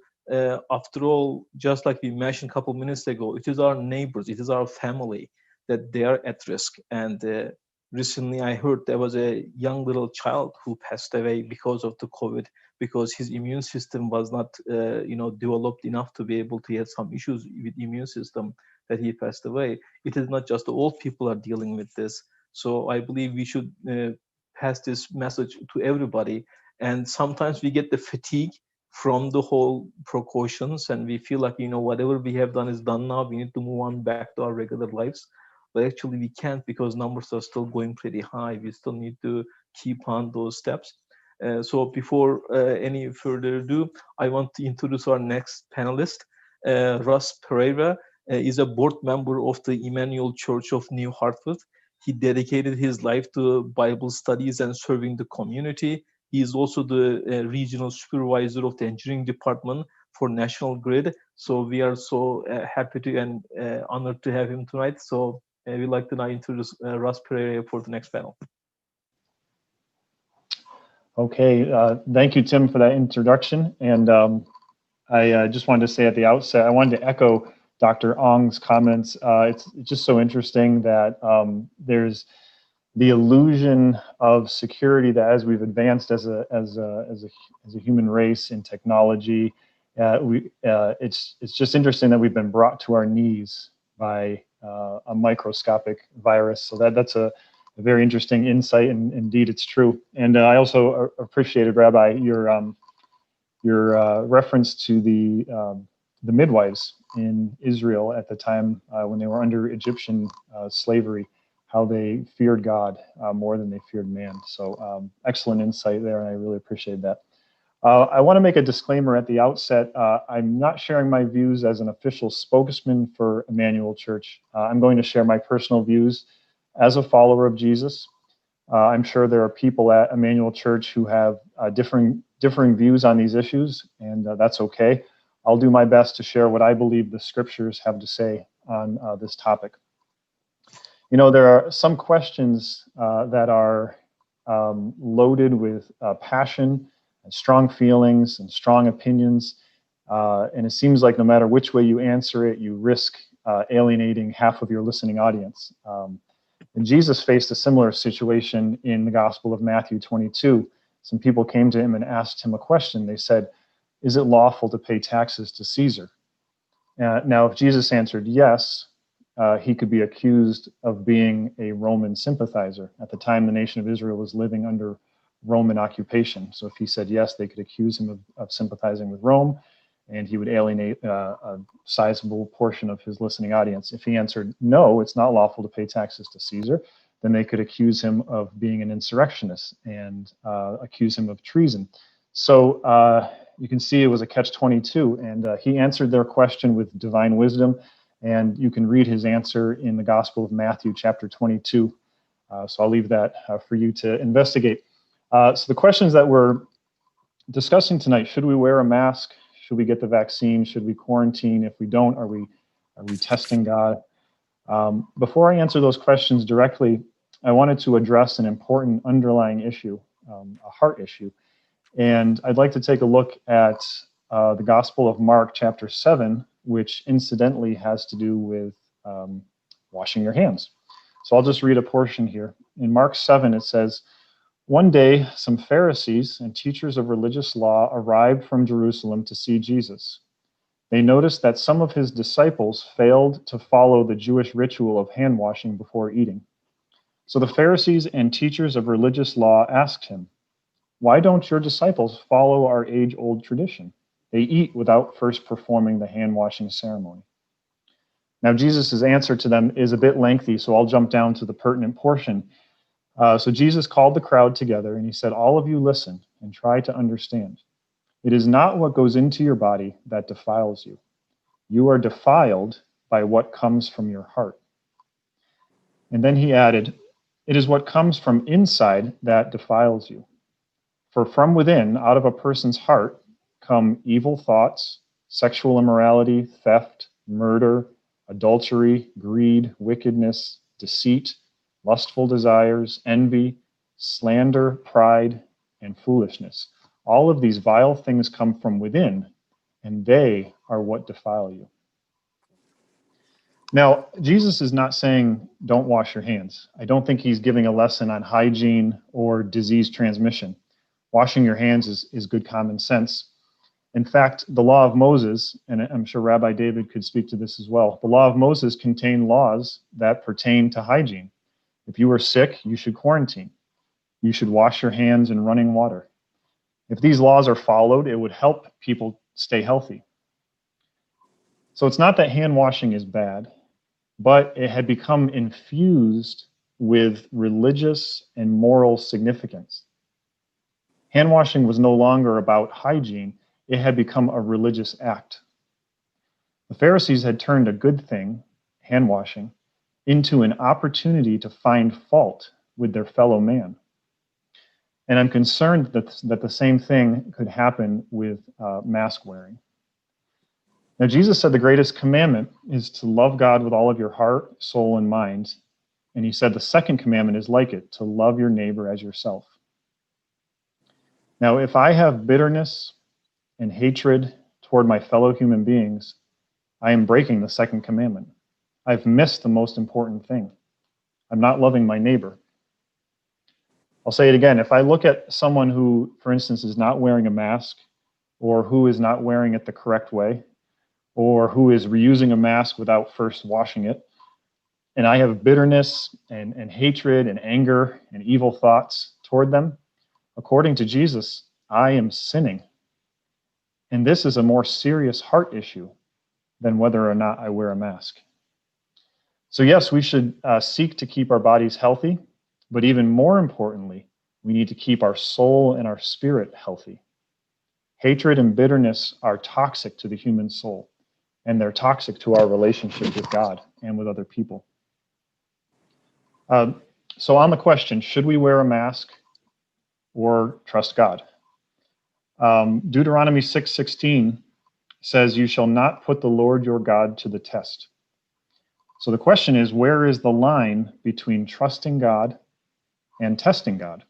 after all, just like we mentioned a couple of minutes ago, it is our neighbors, it is our family that they are at risk. And recently I heard there was a young little child who passed away because of the COVID, because his immune system was not developed enough to be able to have some issues with immune system, that he passed away. It is not just the old people are dealing with this. So I believe we should pass this message to everybody. And sometimes we get the fatigue from the whole precautions, and we feel like, whatever we have done is done now, we need to move on back to our regular lives. But actually we can't, because numbers are still going pretty high. We still need to keep on those steps. So before any further ado, I want to introduce our next panelist. Russ Pereira is a board member of the Emmanuel Church of New Hartford. He dedicated his life to Bible studies and serving the community. He is also the regional supervisor of the engineering department for National Grid. So we are so happy to and honored to have him tonight. So we'd like to now introduce Russ Pereira for the next panel. Okay, thank you, Tim, for that introduction. And I just wanted to say at the outset, I wanted to echo Dr. Ong's comments. It's just so interesting that there's the illusion of security that as we've advanced as a human race in technology, it's just interesting that we've been brought to our knees by a microscopic virus. So that's a very interesting insight, and indeed it's true. And I also appreciated, Rabbi, your reference to the midwives in Israel at the time when they were under Egyptian slavery, how they feared God more than they feared man. So excellent insight there, and I really appreciate that. I want to make a disclaimer at the outset. I'm not sharing my views as an official spokesman for Emmanuel Church. I'm going to share my personal views as a follower of Jesus. I'm sure there are people at Emmanuel Church who have differing views on these issues, and that's okay. I'll do my best to share what I believe the scriptures have to say on this topic. There are some questions that are loaded with passion and strong feelings and strong opinions. And it seems like no matter which way you answer it, you risk alienating half of your listening audience. And Jesus faced a similar situation in the Gospel of Matthew 22. Some people came to him and asked him a question. They said, "Is it lawful to pay taxes to Caesar?" Now, if Jesus answered yes, he could be accused of being a Roman sympathizer. At the time, the nation of Israel was living under Roman occupation. So if he said yes, they could accuse him of sympathizing with Rome, and he would alienate a sizable portion of his listening audience. If he answered no, it's not lawful to pay taxes to Caesar, then they could accuse him of being an insurrectionist and accuse him of treason. So you can see it was a catch-22, and he answered their question with divine wisdom. And you can read his answer in the Gospel of Matthew, chapter 22. So I'll leave that for you to investigate. So the questions that we're discussing tonight: should we wear a mask? Should we get the vaccine? Should we quarantine? If we don't, are we testing God? Before I answer those questions directly, I wanted to address an important underlying issue, a heart issue. And I'd like to take a look at the Gospel of Mark, chapter 7, which incidentally has to do with washing your hands. So I'll just read a portion here. In Mark 7, it says, "One day, some Pharisees and teachers of religious law arrived from Jerusalem to see Jesus. They noticed that some of his disciples failed to follow the Jewish ritual of hand washing before eating. So the Pharisees and teachers of religious law asked him, 'Why don't your disciples follow our age-old tradition? They eat without first performing the hand washing ceremony.'" Now, Jesus' answer to them is a bit lengthy, so I'll jump down to the pertinent portion. So Jesus called the crowd together and he said, "All of you listen and try to understand. It is not what goes into your body that defiles you. You are defiled by what comes from your heart." And then he added, "It is what comes from inside that defiles you. For from within, out of a person's heart, come evil thoughts, sexual immorality, theft, murder, adultery, greed, wickedness, deceit, lustful desires, envy, slander, pride, and foolishness. All of these vile things come from within, and they are what defile you." Now, Jesus is not saying don't wash your hands. I don't think he's giving a lesson on hygiene or disease transmission. Washing your hands is good common sense. In fact, the law of Moses, and I'm sure Rabbi David could speak to this as well, the law of Moses contained laws that pertain to hygiene. If you were sick, you should quarantine. You should wash your hands in running water. If these laws are followed, it would help people stay healthy. So it's not that hand washing is bad, but it had become infused with religious and moral significance. Hand washing was no longer about hygiene, it had become a religious act. The Pharisees had turned a good thing, hand washing, into an opportunity to find fault with their fellow man. And I'm concerned that the same thing could happen with mask wearing. Now, Jesus said the greatest commandment is to love God with all of your heart, soul, and mind. And he said the second commandment is like it, to love your neighbor as yourself. Now, if I have bitterness and hatred toward my fellow human beings, I am breaking the second commandment. I've missed the most important thing. I'm not loving my neighbor. I'll say it again. If I look at someone who, for instance, is not wearing a mask, or who is not wearing it the correct way, or who is reusing a mask without first washing it, and I have bitterness and hatred and anger and evil thoughts toward them, according to Jesus, I am sinning. And this is a more serious heart issue than whether or not I wear a mask. So yes, we should seek to keep our bodies healthy, but even more importantly, we need to keep our soul and our spirit healthy. Hatred and bitterness are toxic to the human soul, and they're toxic to our relationship with God and with other people. So on the question, should we wear a mask or trust God? Deuteronomy 6:16 says, "You shall not put the Lord your God to the test." So the question is, where is the line between trusting God and testing God?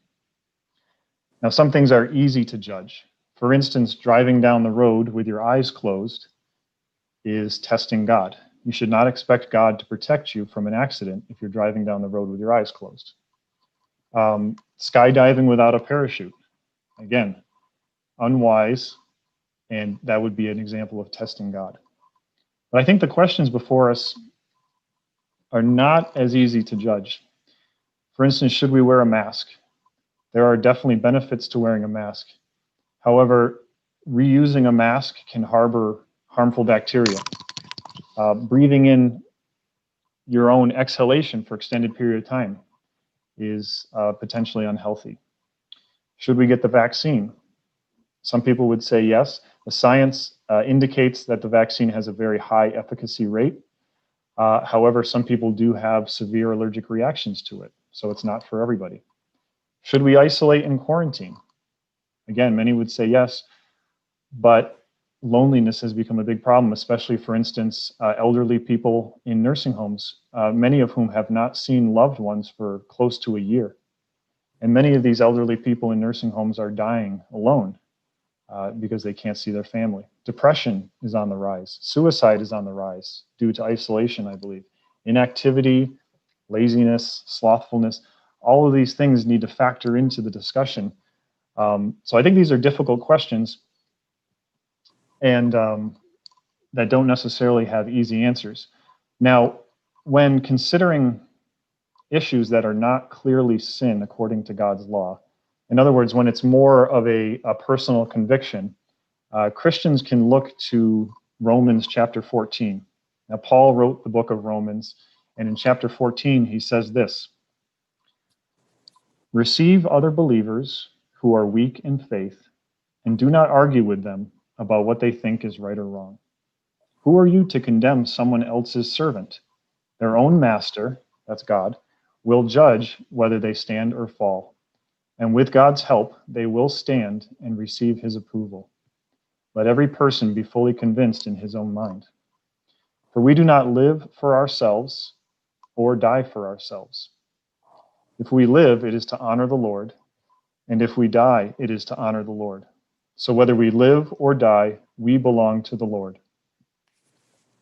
Now, some things are easy to judge. For instance, driving down the road with your eyes closed is testing God. You should not expect God to protect you from an accident if you're driving down the road with your eyes closed. Skydiving without a parachute, again, unwise, and that would be an example of testing God. But I think the questions before us are not as easy to judge. For instance, should we wear a mask? There are definitely benefits to wearing a mask. However, reusing a mask can harbor harmful bacteria. Breathing in your own exhalation for extended period of time is potentially unhealthy. Should we get the vaccine? Some people would say yes. The science indicates that the vaccine has a very high efficacy rate. However, some people do have severe allergic reactions to it, so it's not for everybody. Should we isolate and quarantine? Again, many would say yes, but loneliness has become a big problem, especially, for instance, elderly people in nursing homes, many of whom have not seen loved ones for close to a year. And many of these elderly people in nursing homes are dying alone. because they can't see their family. Depression is on the rise. Suicide is on the rise due to isolation, I believe. Inactivity, laziness, slothfulness, all of these things need to factor into the discussion. So I think these are difficult questions, and that don't necessarily have easy answers. Now, when considering issues that are not clearly sin according to God's law, in other words, when it's more of a personal conviction, Christians can look to Romans chapter 14. Now, Paul wrote the book of Romans, and in chapter 14, he says this: "Receive other believers who are weak in faith, and do not argue with them about what they think is right or wrong. Who are you to condemn someone else's servant? Their own master," that's God, "will judge whether they stand or fall. And with God's help, they will stand and receive his approval. Let every person be fully convinced in his own mind. For we do not live for ourselves or die for ourselves. If we live, it is to honor the Lord, and if we die, it is to honor the Lord. So whether we live or die, we belong to the Lord.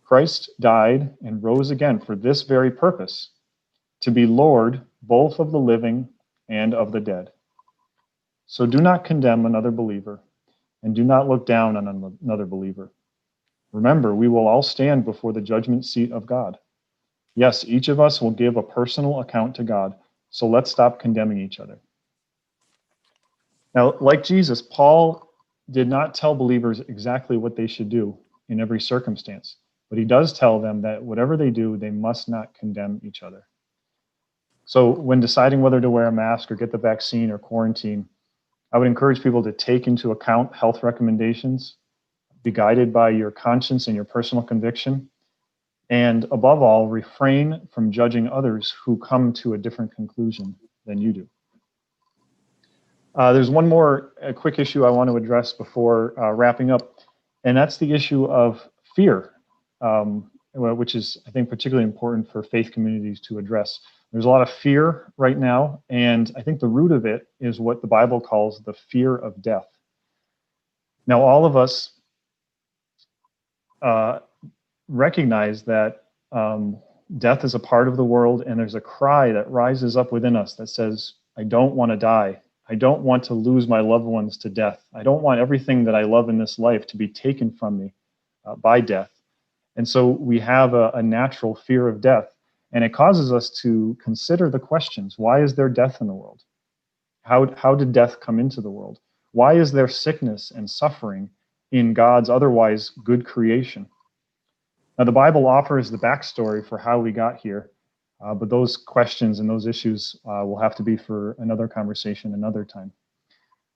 Christ died and rose again for this very purpose, to be Lord both of the living and of the dead. So do not condemn another believer, and do not look down on another believer. Remember, we will all stand before the judgment seat of God. Yes, each of us will give a personal account to God, so let's stop condemning each other." Now, like Jesus, Paul did not tell believers exactly what they should do in every circumstance, but he does tell them that whatever they do, they must not condemn each other. So when deciding whether to wear a mask or get the vaccine or quarantine, I would encourage people to take into account health recommendations, be guided by your conscience and your personal conviction, and above all, refrain from judging others who come to a different conclusion than you do. There's one more quick issue I want to address before wrapping up, and that's the issue of fear, which is, I think, particularly important for faith communities to address. There's a lot of fear right now, and I think the root of it is what the Bible calls the fear of death. Now, all of us recognize that death is a part of the world, and there's a cry that rises up within us that says, I don't want to die. I don't want to lose my loved ones to death. I don't want everything that I love in this life to be taken from me by death. And so we have a natural fear of death, and it causes us to consider the questions. Why is there death in the world? How did death come into the world? Why is there sickness and suffering in God's otherwise good creation? Now, the Bible offers the backstory for how we got here, but those questions and those issues will have to be for another conversation another time.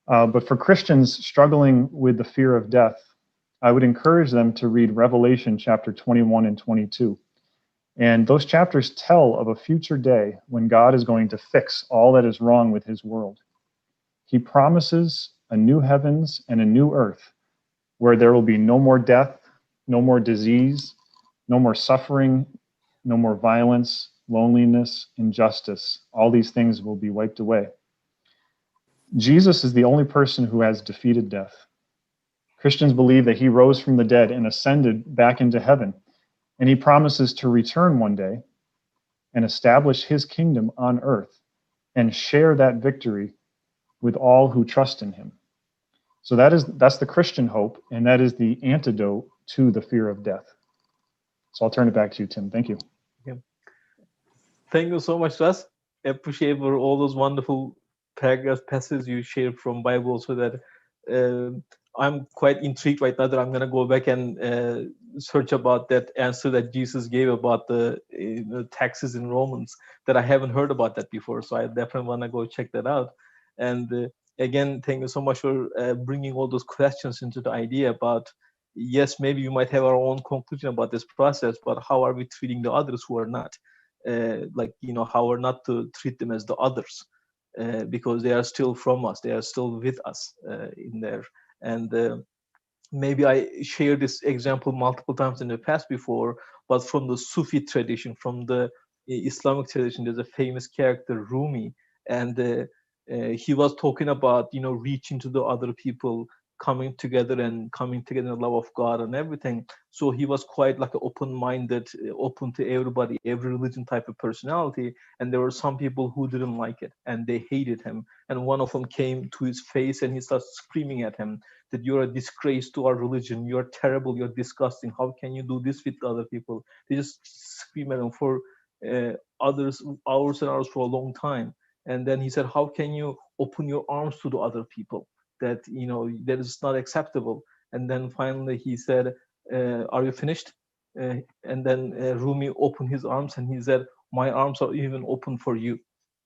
But for Christians struggling with the fear of death, I would encourage them to read Revelation chapter 21 and 22. And those chapters tell of a future day when God is going to fix all that is wrong with his world. He promises a new heavens and a new earth where there will be no more death, no more disease, no more suffering, no more violence, loneliness, injustice. All these things will be wiped away. Jesus is the only person who has defeated death. Christians believe that he rose from the dead and ascended back into heaven, and he promises to return one day and establish his kingdom on earth and share that victory with all who trust in him. So that's the Christian hope, and that is the antidote to the fear of death. So I'll turn it back to you, Tim. Thank you. Yeah. Thank you so much, Russ. Appreciate for all those wonderful paragraph passages you shared from Bible, so that I'm quite intrigued right now that I'm going to go back and search about that answer that Jesus gave about the taxes in Romans, that I haven't heard about that before. So I definitely want to go check that out. And again, thank you so much for bringing all those questions into the idea about, yes, maybe you might have our own conclusion about this process, but how are we treating the others who are not? How are not to treat them as the others, because they are still from us, they are still with us in there. And maybe I shared this example multiple times in the past before, but from the Sufi tradition, from the Islamic tradition, there's a famous character, Rumi, and he was talking about, reaching to the other people, coming together and coming together in the love of God and everything. So he was quite like an open-minded, open to everybody, every religion type of personality. And there were some people who didn't like it and they hated him. And one of them came to his face and he started screaming at him that you're a disgrace to our religion. You're terrible. You're disgusting. How can you do this with other people? They just scream at him for hours and hours for a long time. And then he said, how can you open your arms to the other people? That, you know, that is not acceptable. And then finally he said, are you finished? And then Rumi opened his arms and he said, my arms are even open for you.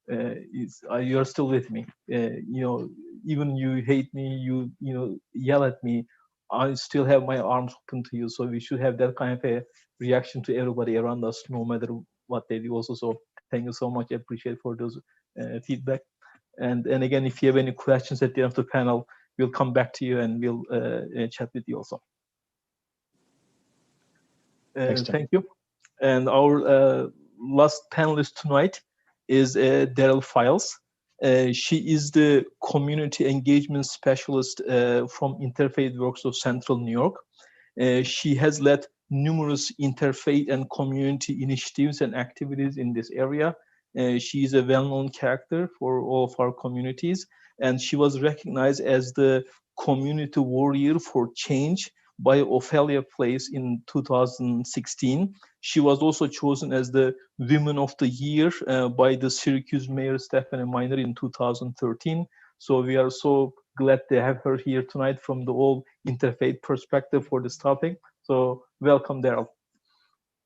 You're still with me. You know, even you hate me, you know, yell at me, I still have my arms open to you. So we should have that kind of a reaction to everybody around us, no matter what they do also. So thank you so much. I appreciate for those feedback. And again, if you have any questions at the end of the panel, we'll come back to you and we'll chat with you also. Thank you. And our last panelist tonight is Daryl Files. She is the community engagement specialist from Interfaith Works of Central New York. She has led numerous interfaith and community initiatives and activities in this area. She is a well-known character for all of our communities, and she was recognized as the community warrior for change by Ophelia Place in 2016. She was also chosen as the Women of the Year by the Syracuse Mayor Stephanie Miner in 2013. So we are so glad to have her here tonight from the whole interfaith perspective for this topic. So welcome, Daryl.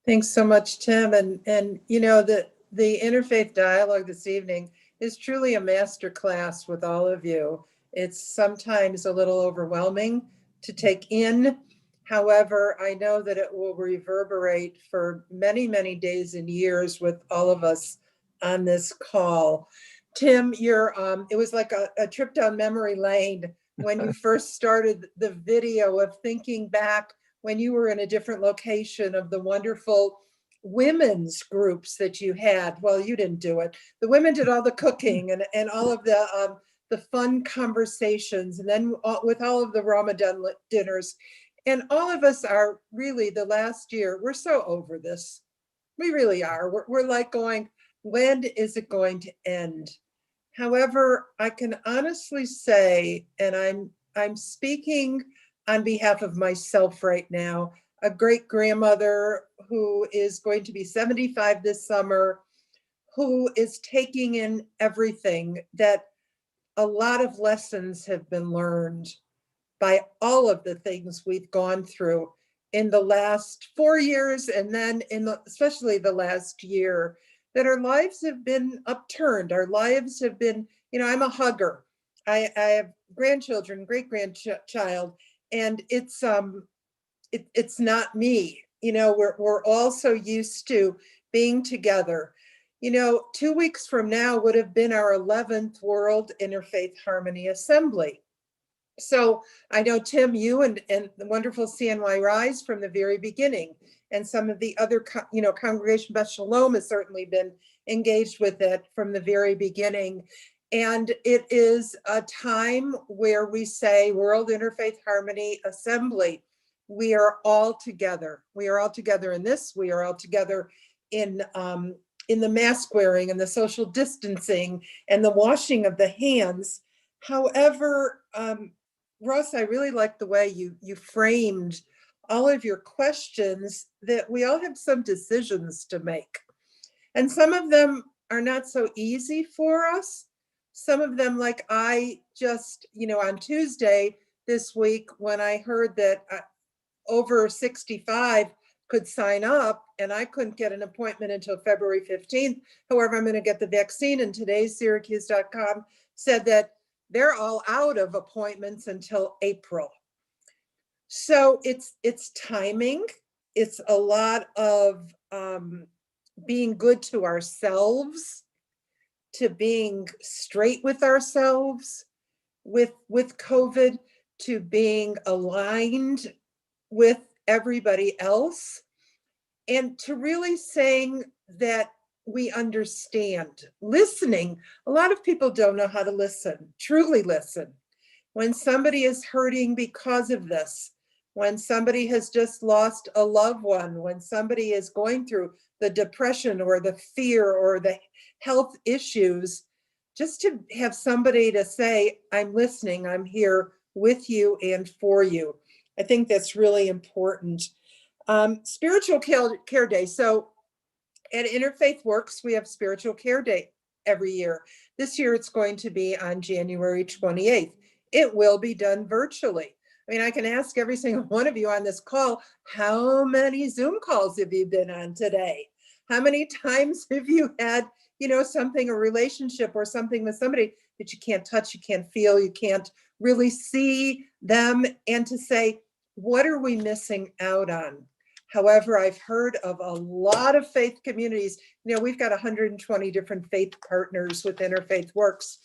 Thanks so much, Tim. And you know, the interfaith dialogue this evening is truly a master class with all of you. It's sometimes a little overwhelming to take in. However, I know that it will reverberate for many, many days and years with all of us on this call. Tim, it was like a trip down memory lane when you first started the video of thinking back when you were in a different location of the wonderful women's groups that you had. Well, you didn't do it. The women did all the cooking and all of the fun conversations, and then with all of the Ramadan dinners. And all of us are really, the last year, we're so over this. We really are. We're like going, when is it going to end? However, I can honestly say, and I'm speaking on behalf of myself right now, a great grandmother who is going to be 75 this summer, who is taking in everything, that a lot of lessons have been learned by all of the things we've gone through in the last 4 years, and then especially the last year, that our lives have been upturned. Our lives have been, you know, I'm a hugger. I have grandchildren, great-grandchild, and it's not me. You know, we're all so used to being together. You know, 2 weeks from now would have been our 11th World Interfaith Harmony Assembly. So I know, Tim, you and the wonderful CNY Rise from the very beginning, and some of the other, you know, Congregation Beth Shalom has certainly been engaged with it from the very beginning. And it is a time where we say, World Interfaith Harmony Assembly, we are all together. We are all together in this. We are all together in the mask wearing and the social distancing and the washing of the hands. However, Russ, I really like the way you framed all of your questions, that we all have some decisions to make. And some of them are not so easy for us. Some of them, like I just, you know, on Tuesday this week, when I heard that over 65 could sign up, and I couldn't get an appointment until February 15th. However, I'm going to get the vaccine, and today's Syracuse.com said that they're all out of appointments until April. So it's timing. It's a lot of being good to ourselves, to being straight with ourselves with COVID, to being aligned with everybody else, and to really saying that we understand. Listening, a lot of people don't know how to listen, truly listen. when somebody is hurting because of this, when somebody has just lost a loved one, when somebody is going through the depression or the fear or the health issues, just to have somebody to say, I'm listening, I'm here with you and for you. I think that's really important. Spiritual Care Day. So at Interfaith Works, we have Spiritual Care Day every year. This year, it's going to be on January 28th. It will be done virtually. I mean, I can ask every single one of you on this call, how many Zoom calls have you been on today? How many times have you had, something, a relationship or something with somebody that you can't touch, you can't feel, you can't really see them, and to say, what are we missing out on? However, I've heard of a lot of faith communities. We've got 120 different faith partners with Interfaith Works,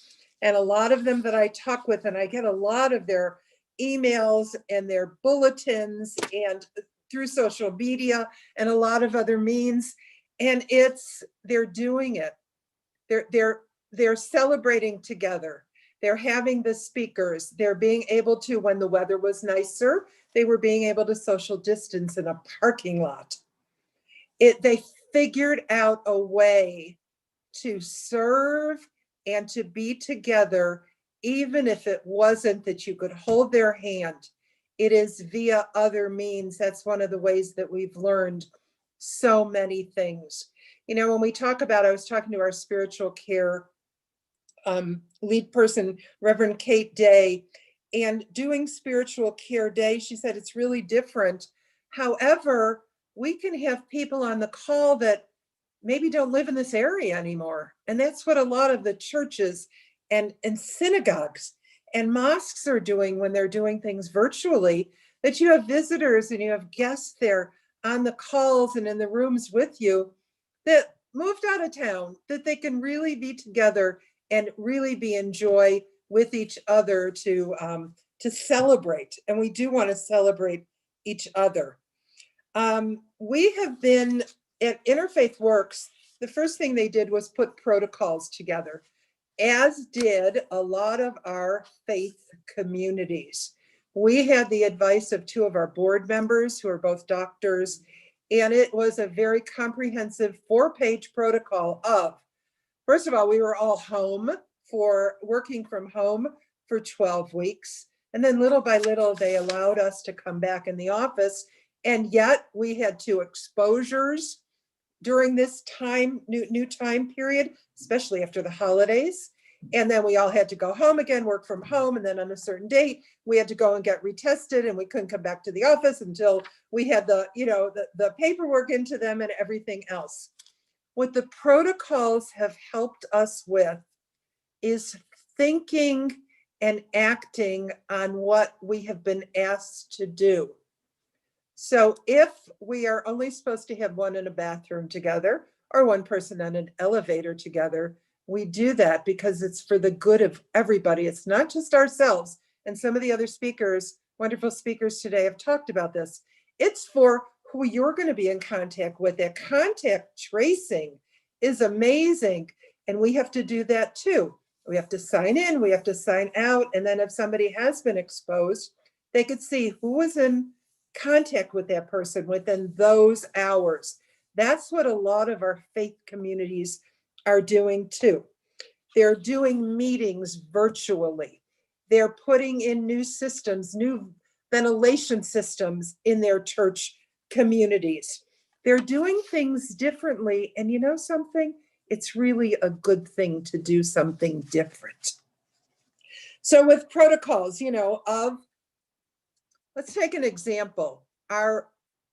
and a lot of them that I talk with, and I get a lot of their emails and their bulletins and through social media and a lot of other means. And they're doing it. They're celebrating together. They're having the speakers. They're being able to, when the weather was nicer, they were being able to social distance in a parking lot. They figured out a way to serve and to be together, even if it wasn't that you could hold their hand. It is via other means. That's one of the ways that we've learned so many things. When we talk about, I was talking to our spiritual care lead person, Reverend Kate Day, and doing Spiritual Care Day, she said it's really different. However, we can have people on the call that maybe don't live in this area anymore. And that's what a lot of the churches and synagogues and mosques are doing when they're doing things virtually, that you have visitors and you have guests there on the calls and in the rooms with you that moved out of town, that they can really be together and really be in joy with each other to celebrate. And we do want to celebrate each other. We have been at Interfaith Works. The first thing they did was put protocols together, as did a lot of our faith communities. We had the advice of two of our board members who are both doctors, and it was a very comprehensive 4-page protocol of, first of all, we were all working from home for 12 weeks. And then little by little, they allowed us to come back in the office. And yet we had 2 exposures during this new time period, especially after the holidays. And then we all had to go home again, work from home. And then on a certain date, we had to go and get retested, and we couldn't come back to the office until we had the paperwork into them and everything else. What the protocols have helped us with is thinking and acting on what we have been asked to do. So if we are only supposed to have one in a bathroom together or one person on an elevator together, we do that because it's for the good of everybody. It's not just ourselves. And some of the other speakers, wonderful speakers today, have talked about this. It's for who you're going to be in contact with. That contact tracing is amazing. And we have to do that too. We have to sign in, we have to sign out. And then if somebody has been exposed, they could see who was in contact with that person within those hours. That's what a lot of our faith communities are doing too. They're doing meetings virtually. They're putting in new systems, new ventilation systems in their church communities. They're doing things differently. And you know something? It's really a good thing to do something different. So with protocols, let's take an example. Our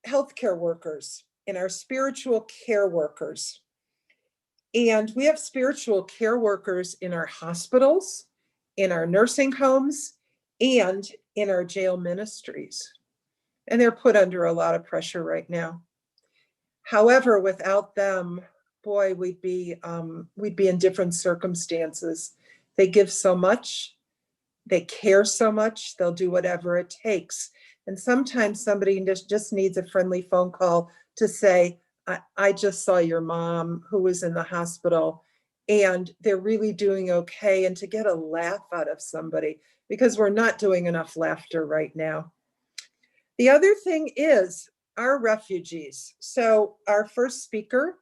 healthcare workers and our spiritual care workers. And we have spiritual care workers in our hospitals, in our nursing homes, and in our jail ministries. And they're put under a lot of pressure right now. However, without them, boy, we'd be in different circumstances. They give so much, they care so much, they'll do whatever it takes. And sometimes somebody just needs a friendly phone call to say, I just saw your mom who was in the hospital and they're really doing okay. And to get a laugh out of somebody, because we're not doing enough laughter right now. The other thing is our refugees. So our first speaker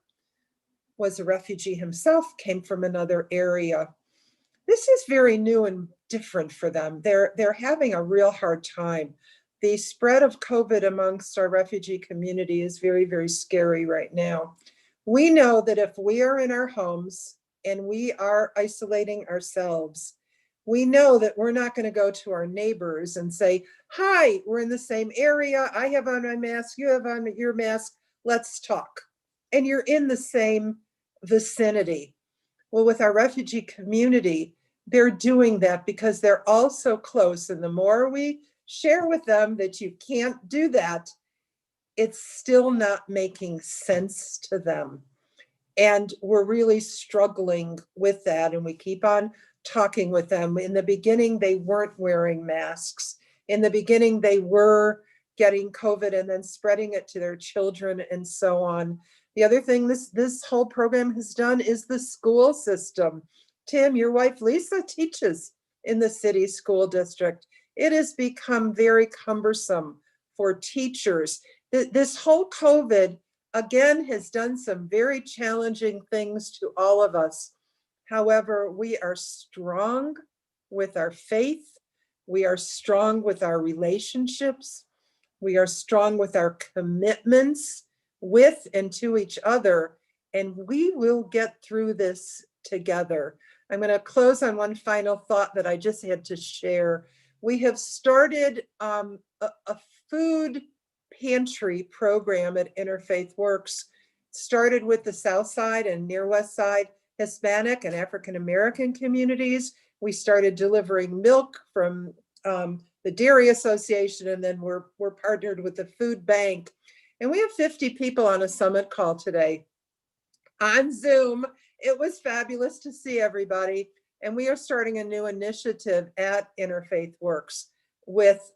was a refugee himself, came from another area. This is very new and different for them. They're having a real hard time. The spread of COVID amongst our refugee community is very, very scary right now. We know that if we are in our homes and we are isolating ourselves, we know that we're not going to go to our neighbors and say, hi, we're in the same area. I have on my mask, you have on your mask, let's talk. And you're in the same vicinity. Well, with our refugee community, they're doing that because they're all so close. And the more we share with them that you can't do that, it's still not making sense to them. And we're really struggling with that. And we keep on talking with them. In the beginning, they weren't wearing masks. In the beginning, they were getting COVID and then spreading it to their children and so on. The other thing this whole program has done is the school system. Tim, your wife Lisa teaches in the city school district. It has become very cumbersome for teachers. This whole COVID, again, has done some very challenging things to all of us. However, we are strong with our faith. We are strong with our relationships. We are strong with our commitments with and to each other, and we will get through this together. I'm going to close on one final thought that I just had to share. We have started a food pantry program at Interfaith Works. Started with the South Side and Near West Side Hispanic and African American communities. We started delivering milk from the Dairy Association, and then we're partnered with the food bank. And we have 50 people on a summit call today on Zoom. It was fabulous to see everybody. And we are starting a new initiative at Interfaith Works with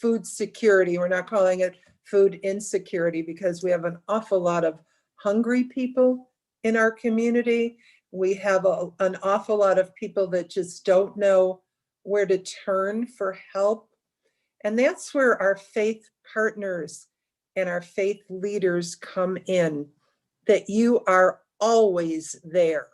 food security. We're not calling it food insecurity because we have an awful lot of hungry people in our community. We have an awful lot of people that just don't know where to turn for help. And that's where our faith partners and our faith leaders come in, that you are always there.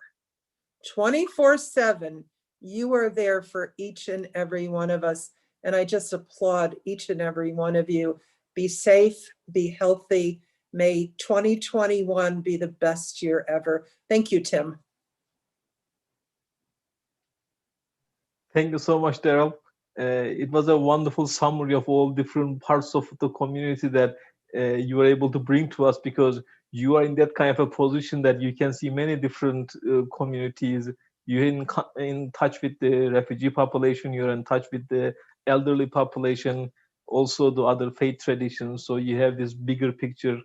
24/7, you are there for each and every one of us. And I just applaud each and every one of you. Be safe, be healthy. May 2021 be the best year ever. Thank you, Tim. Thank you so much, Daryl. It was a wonderful summary of all different parts of the community that you were able to bring to us, because you are in that kind of a position that you can see many different communities. You're in touch with the refugee population, you're in touch with the elderly population, also the other faith traditions. So you have this bigger picture.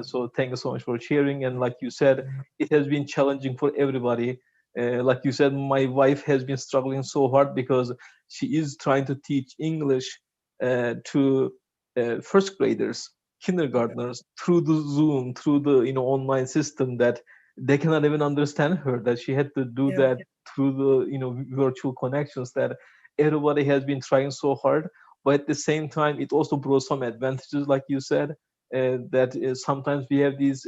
So thank you so much for sharing. And like you said, it has been challenging for everybody. Like you said, my wife has been struggling so hard because she is trying to teach English to first graders, kindergartners, through the Zoom, through the online system, that they cannot even understand her, that she had to do that through the virtual connections, that everybody has been trying so hard. But at the same time, it also brought some advantages, like you said, that sometimes we have these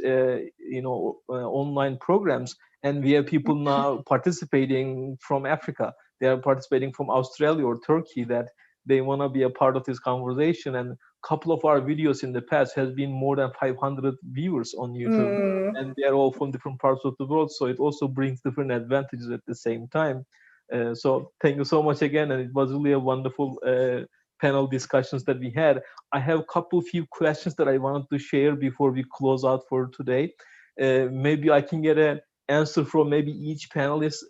online programs, and we have people now participating from Africa. They are participating from Australia or Turkey, that they want to be a part of this conversation. And a couple of our videos in the past has been more than 500 viewers on YouTube, and they are all from different parts of the world. So it also brings different advantages at the same time. So thank you so much again, and it was really a wonderful panel discussions that we had. I have a few questions that I wanted to share before we close out for today. Maybe I can get an answer from maybe each panelist,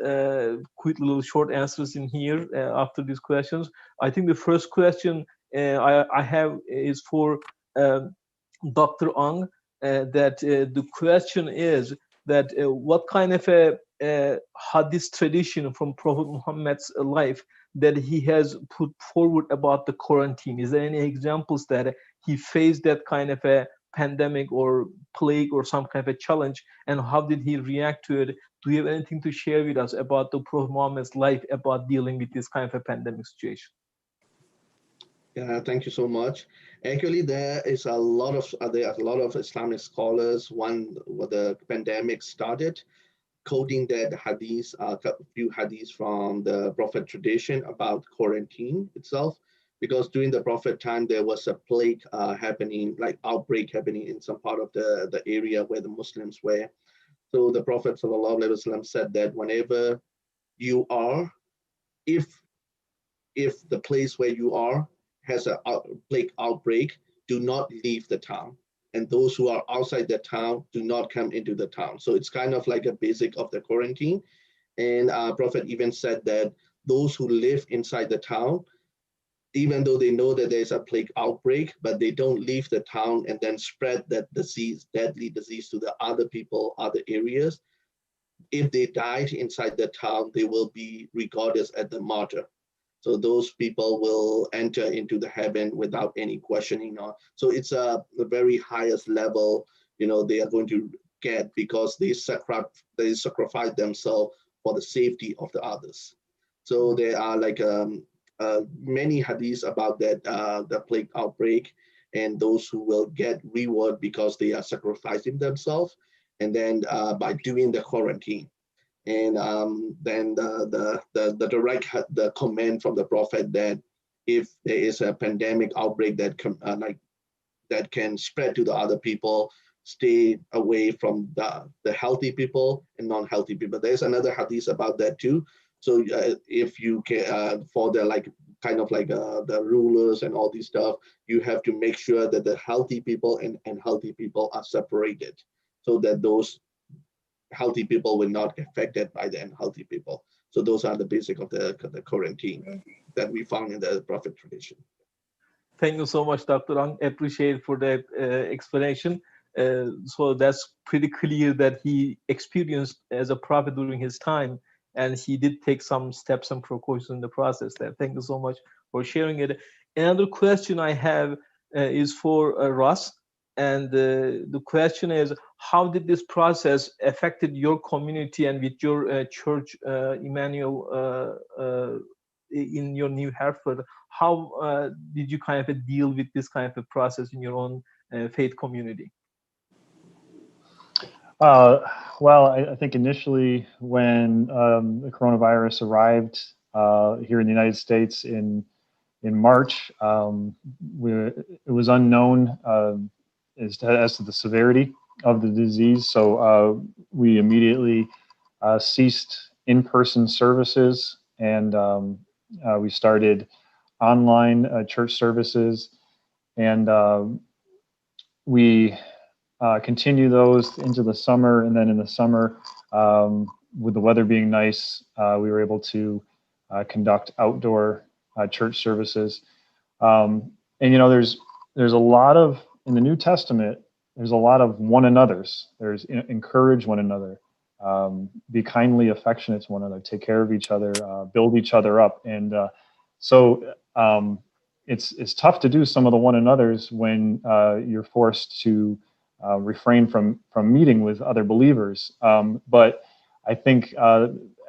quick little short answers in here after these questions. I think the first question I have is for Dr. Ong, that the question is that what kind of a hadith tradition from Prophet Muhammad's life that he has put forward about the quarantine? Is there any examples that he faced that kind of a pandemic or plague or some kind of a challenge, and how did he react to it Do you have anything to share with us about the Prophet Muhammad's life about dealing with this kind of a pandemic situation? Yeah, thank you so much. Actually, there are a lot of Islamic scholars when the pandemic started, quoting that hadith, a few hadiths from the Prophet tradition about quarantine itself, because during the Prophet time there was a plague happening, like outbreak happening in some part of the area where the Muslims were. So the Prophet ﷺ said that whenever you are, if the place where you are has a plague outbreak, do not leave the town. And those who are outside the town do not come into the town. So it's kind of like a basic of the quarantine. And Prophet even said that those who live inside the town, even though they know that there's a plague outbreak, but they don't leave the town and then spread that disease, deadly disease, to the other people, other areas. If they died inside the town, they will be regarded as the martyr. So those people will enter into the heaven without any questioning. So it's the very highest level, they are going to get, because they sacrifice themselves for the safety of the others. So there are like many hadiths about that, the plague outbreak, and those who will get reward because they are sacrificing themselves, and then by doing the quarantine. And then the direct command from the Prophet that if there is a pandemic outbreak that can spread to the other people, stay away from the healthy people and non-healthy people. There's another hadith about that too. So if you can, for the the rulers and all these stuff, you have to make sure that the healthy people and unhealthy people are separated, so that those healthy people will not get affected by the unhealthy people. So those are the basic of the quarantine that we found in the Prophet tradition. Thank you so much, Dr. Ang. Appreciate for that explanation. So that's pretty clear that he experienced as a prophet during his time, and he did take some steps and precautions in the process there. Thank you so much for sharing it. Another question I have is for Ross. And the question is, how did this process affected your community and with your church, Emmanuel, in your New Hereford? How did you kind of deal with this kind of a process in your own faith community? Well, I think initially when the coronavirus arrived here in the United States in March, it was unknown as to the severity of the disease. So we immediately ceased in-person services, and we started online church services, and we continue those into the summer. And then in the summer, with the weather being nice, we were able to conduct outdoor church services. And there's a lot of, in the New Testament, there's a lot of one another's. There's encourage one another, be kindly affectionate to one another, take care of each other, build each other up. And so it's tough to do some of the one another's when you're forced to refrain from meeting with other believers. But I think,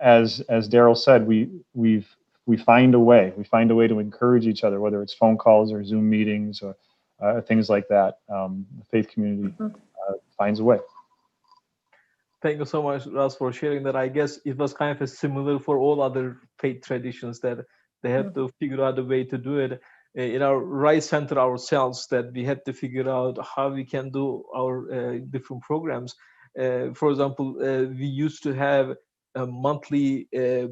as Daryl said, we find a way. We find a way to encourage each other, whether it's phone calls or Zoom meetings or things like that. The faith community finds a way. Thank you so much, Ross, for sharing that. I guess it was kind of similar for all other faith traditions, that they have to figure out a way to do it. In our Rise Center ourselves, that we had to figure out how we can do our different programs. For example, we used to have a monthly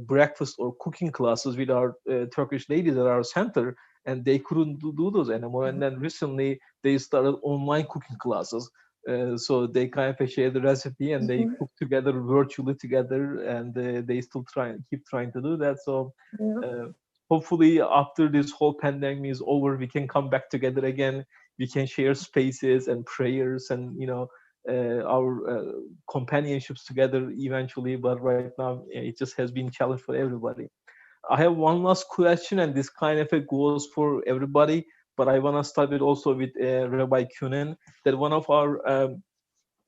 breakfast or cooking classes with our Turkish ladies at our center, and they couldn't do those anymore. And then recently they started online cooking classes. So they kind of share the recipe and they cook together virtually together, and they still keep trying to do that. So hopefully after this whole pandemic is over, we can come back together again. We can share spaces and prayers and our companionships together eventually. But right now it just has been a challenge for everybody. I have one last question, and this kind of goes for everybody, but I want to start with also with Rabbi Kunin, that one of our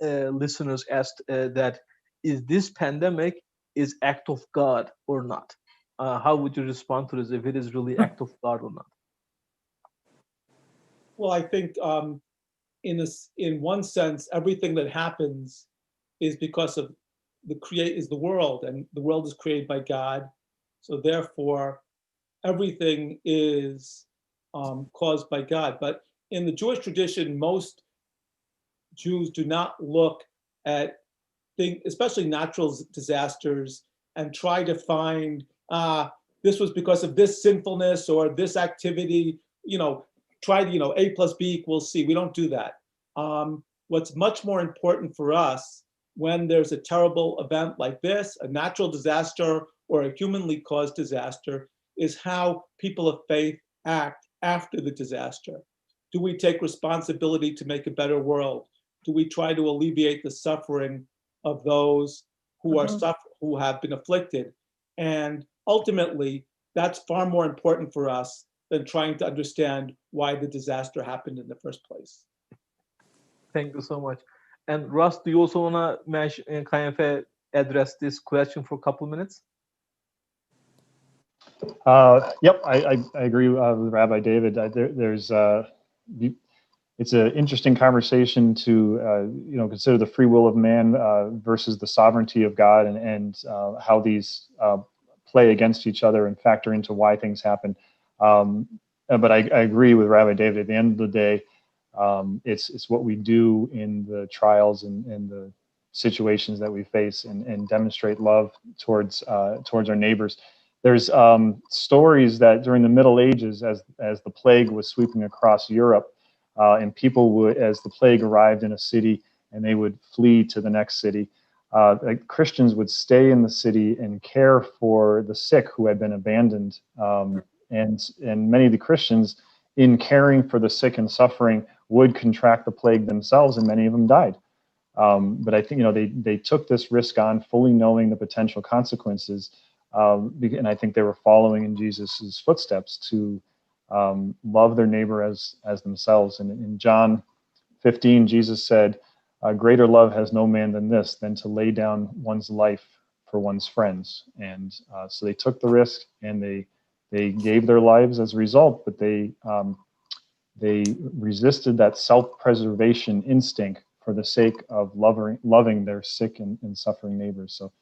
listeners asked that is this pandemic is act of God or not? How would you respond to this, if it is really act of God or not? Well, I think in one sense, everything that happens is because of the world, and the world is created by God. So therefore, everything is caused by God. But in the Jewish tradition, most Jews do not look at things, especially natural disasters, and try to find, this was because of this sinfulness or this activity, try to, A plus B equals C. We don't do that. What's much more important for us when there's a terrible event like this, a natural disaster or a humanly caused disaster, is how people of faith act after the disaster. Do we take responsibility to make a better world? Do we try to alleviate the suffering of those who are who have been afflicted? And ultimately, that's far more important for us than trying to understand why the disaster happened in the first place. Thank you so much. And Russ, do you also want to mention, kind of address this question for a couple of minutes? Yep, I agree with Rabbi David. It's an interesting conversation to consider the free will of man versus the sovereignty of God, and how these play against each other and factor into why things happen. But I agree with Rabbi David. At the end of the day, it's what we do in the trials and the situations that we face, and demonstrate love towards our neighbors. There's stories that during the Middle Ages, as the plague was sweeping across Europe, and people would, as the plague arrived in a city, and they would flee to the next city, like Christians would stay in the city and care for the sick who had been abandoned. And many of the Christians, in caring for the sick and suffering, would contract the plague themselves, and many of them died. But I think they took this risk on, fully knowing the potential consequences. And I think they were following in Jesus's footsteps to love their neighbor as themselves. And in John 15, Jesus said, "Greater love has no man than this, than to lay down one's life for one's friends." And so they took the risk, and they gave their lives as a result, but they resisted that self-preservation instinct for the sake of loving their sick and suffering neighbors. So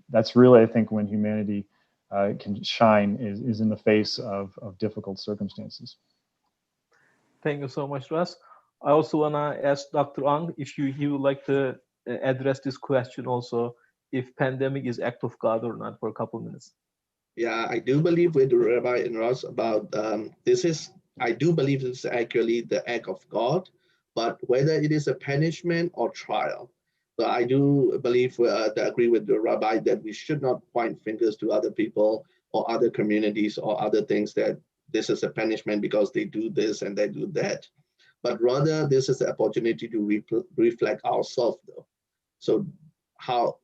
that's really, I think, when humanity can shine, is in the face of difficult circumstances. Thank you so much, Russ. I also want to ask Dr. Ang if he would like to address this question also, if pandemic is act of God or not, for a couple of minutes. Yeah, I do believe with Rabbi and Ross about I do believe this is actually the act of God, but whether it is a punishment or trial. So I do believe, agree with the Rabbi, that we should not point fingers to other people or other communities or other things, that this is a punishment because they do this and they do that. But rather, this is the opportunity to reflect ourselves, though. So how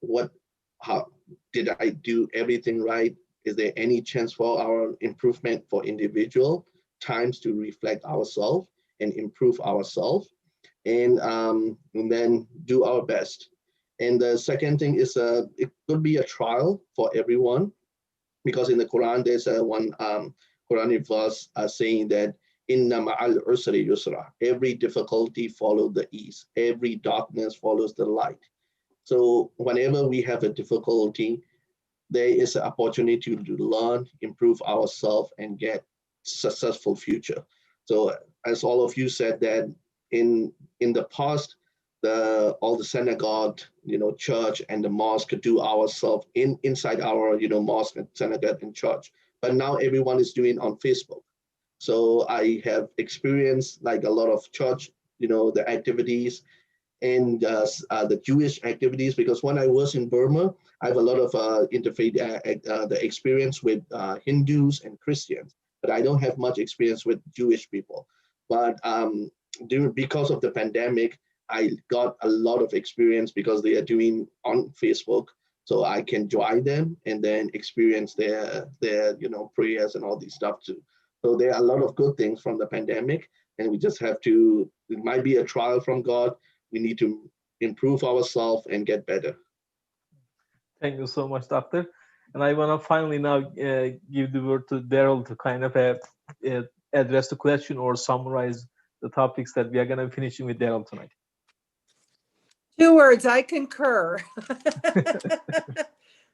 did I do everything right? Is there any chance for our improvement for individual times to reflect ourselves and improve ourselves, and then do our best? And the second thing is it could be a trial for everyone, because in the Quran there's one Quranic verse saying that inna ma'al usri yusra, every difficulty follows the ease, every darkness follows the light. So whenever we have a difficulty, there is an opportunity to learn, improve ourselves, and get successful future. So as all of you said, that in the past, all the synagogue, church and the mosque do ourselves inside our, mosque and synagogue and church. But now everyone is doing on Facebook. So I have experienced like a lot of church, the activities and the Jewish activities, because when I was in Burma, I have a lot of interfaith the experience with Hindus and Christians, but I don't have much experience with Jewish people. But because of the pandemic, I got a lot of experience because they are doing on Facebook, so I can join them and then experience their prayers and all these stuff too. So there are a lot of good things from the pandemic, and we just have to. It might be a trial from God. We need to improve ourselves and get better. Thank you so much, Doctor. And I want to finally now give the word to Daryl to kind of address the question or summarize the topics that we are going to be finishing with Daryl tonight. 2 words, I concur.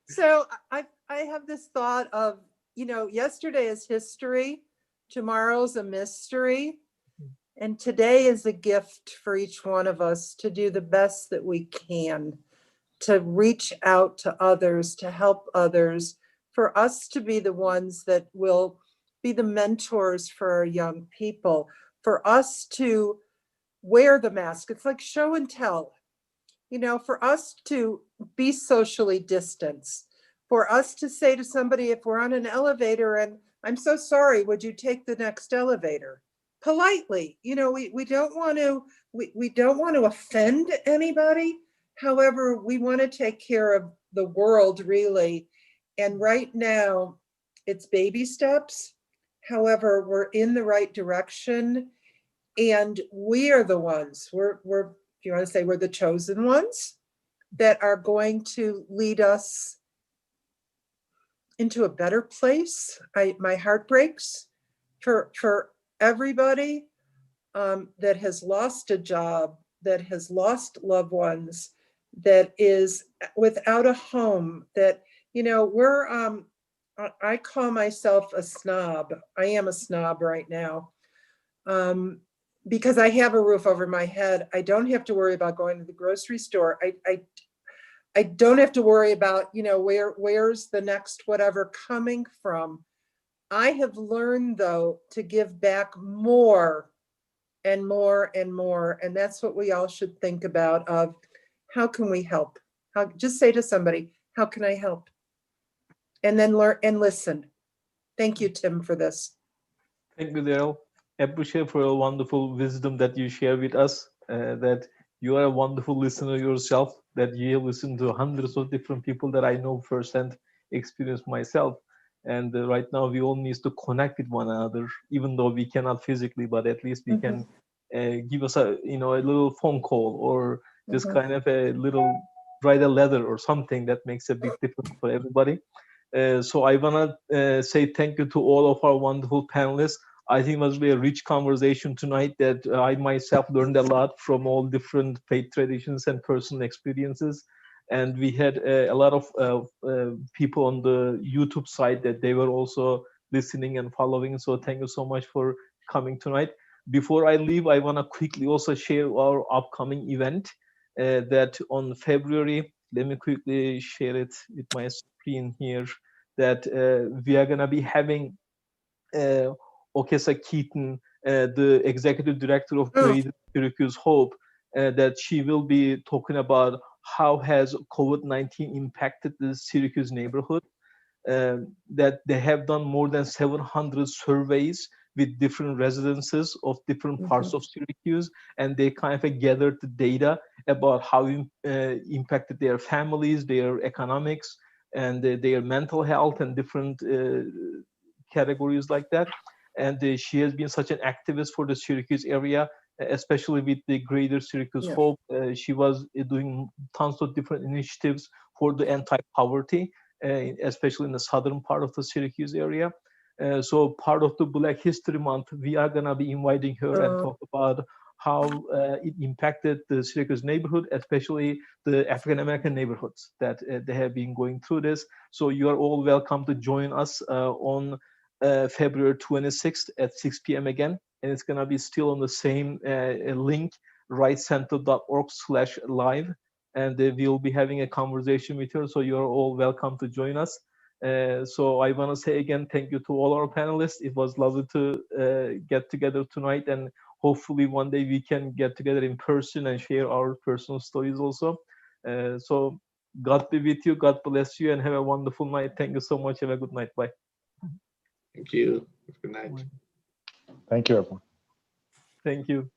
So I have this thought of, yesterday is history, tomorrow's a mystery, and today is a gift for each one of us to do the best that we can, to reach out to others, to help others, for us to be the ones that will be the mentors for our young people, for us to wear the mask. It's like show and tell, for us to be socially distanced, for us to say to somebody, if we're on an elevator and I'm so sorry, would you take the next elevator? Politely, we don't want to offend anybody. However, we want to take care of the world, really. And right now, it's baby steps. However, we're in the right direction. And we are the ones, we're if you want to say we're the chosen ones that are going to lead us into a better place. My heart breaks for everybody that has lost a job, that has lost loved ones, that is without a home, that, I call myself a snob. I am a snob right now. Because I have a roof over my head. I don't have to worry about going to the grocery store. I don't have to worry about, where's the next whatever coming from. I have learned, though, to give back more and more and more. And that's what we all should think about of how can we help? Just say to somebody, how can I help? And then learn and listen. Thank you, Tim, for this. Thank you, Daryl. Appreciate for your wonderful wisdom that you share with us, that you are a wonderful listener yourself, that you listen to hundreds of different people that I know firsthand experience myself. And right now we all need to connect with one another, even though we cannot physically, but at least we can give us a little phone call or just kind of a little write a letter or something that makes a big difference for everybody. So I want to say thank you to all of our wonderful panelists. I think it was really a rich conversation tonight that I myself learned a lot from all different faith traditions and personal experiences. And we had a lot of people on the YouTube side that they were also listening and following. So thank you so much for coming tonight. Before I leave, I want to quickly also share our upcoming event that on February, let me quickly share it with my screen here, that we are going to be having Okesa Keaton, the executive director of Greater Syracuse Hope, that she will be talking about how has COVID-19 impacted the Syracuse neighborhood, that they have done more than 700 surveys with different residences of different parts of Syracuse, and they kind of gathered the data about how impacted their families, their economics, and their mental health and different categories like that. And she has been such an activist for the Syracuse area, especially with the Greater Syracuse Hope. She was doing tons of different initiatives for the anti-poverty, especially in the southern part of the Syracuse area. So part of the Black History Month, we are going to be inviting her and talk about how it impacted the Syracuse neighborhood, especially the African-American neighborhoods that they have been going through this. So you are all welcome to join us on February 26th at 6 p.m. again. And it's going to be still on the same link, rightcenter.org/live. And we'll be having a conversation with her. So you're all welcome to join us. So I want to say again, thank you to all our panelists. It was lovely to get together tonight, and hopefully one day we can get together in person and share our personal stories also. So God be with you, God bless you, and have a wonderful night. Thank you so much. Have a good night. Bye. Thank you. Good night. Thank you, everyone. Thank you.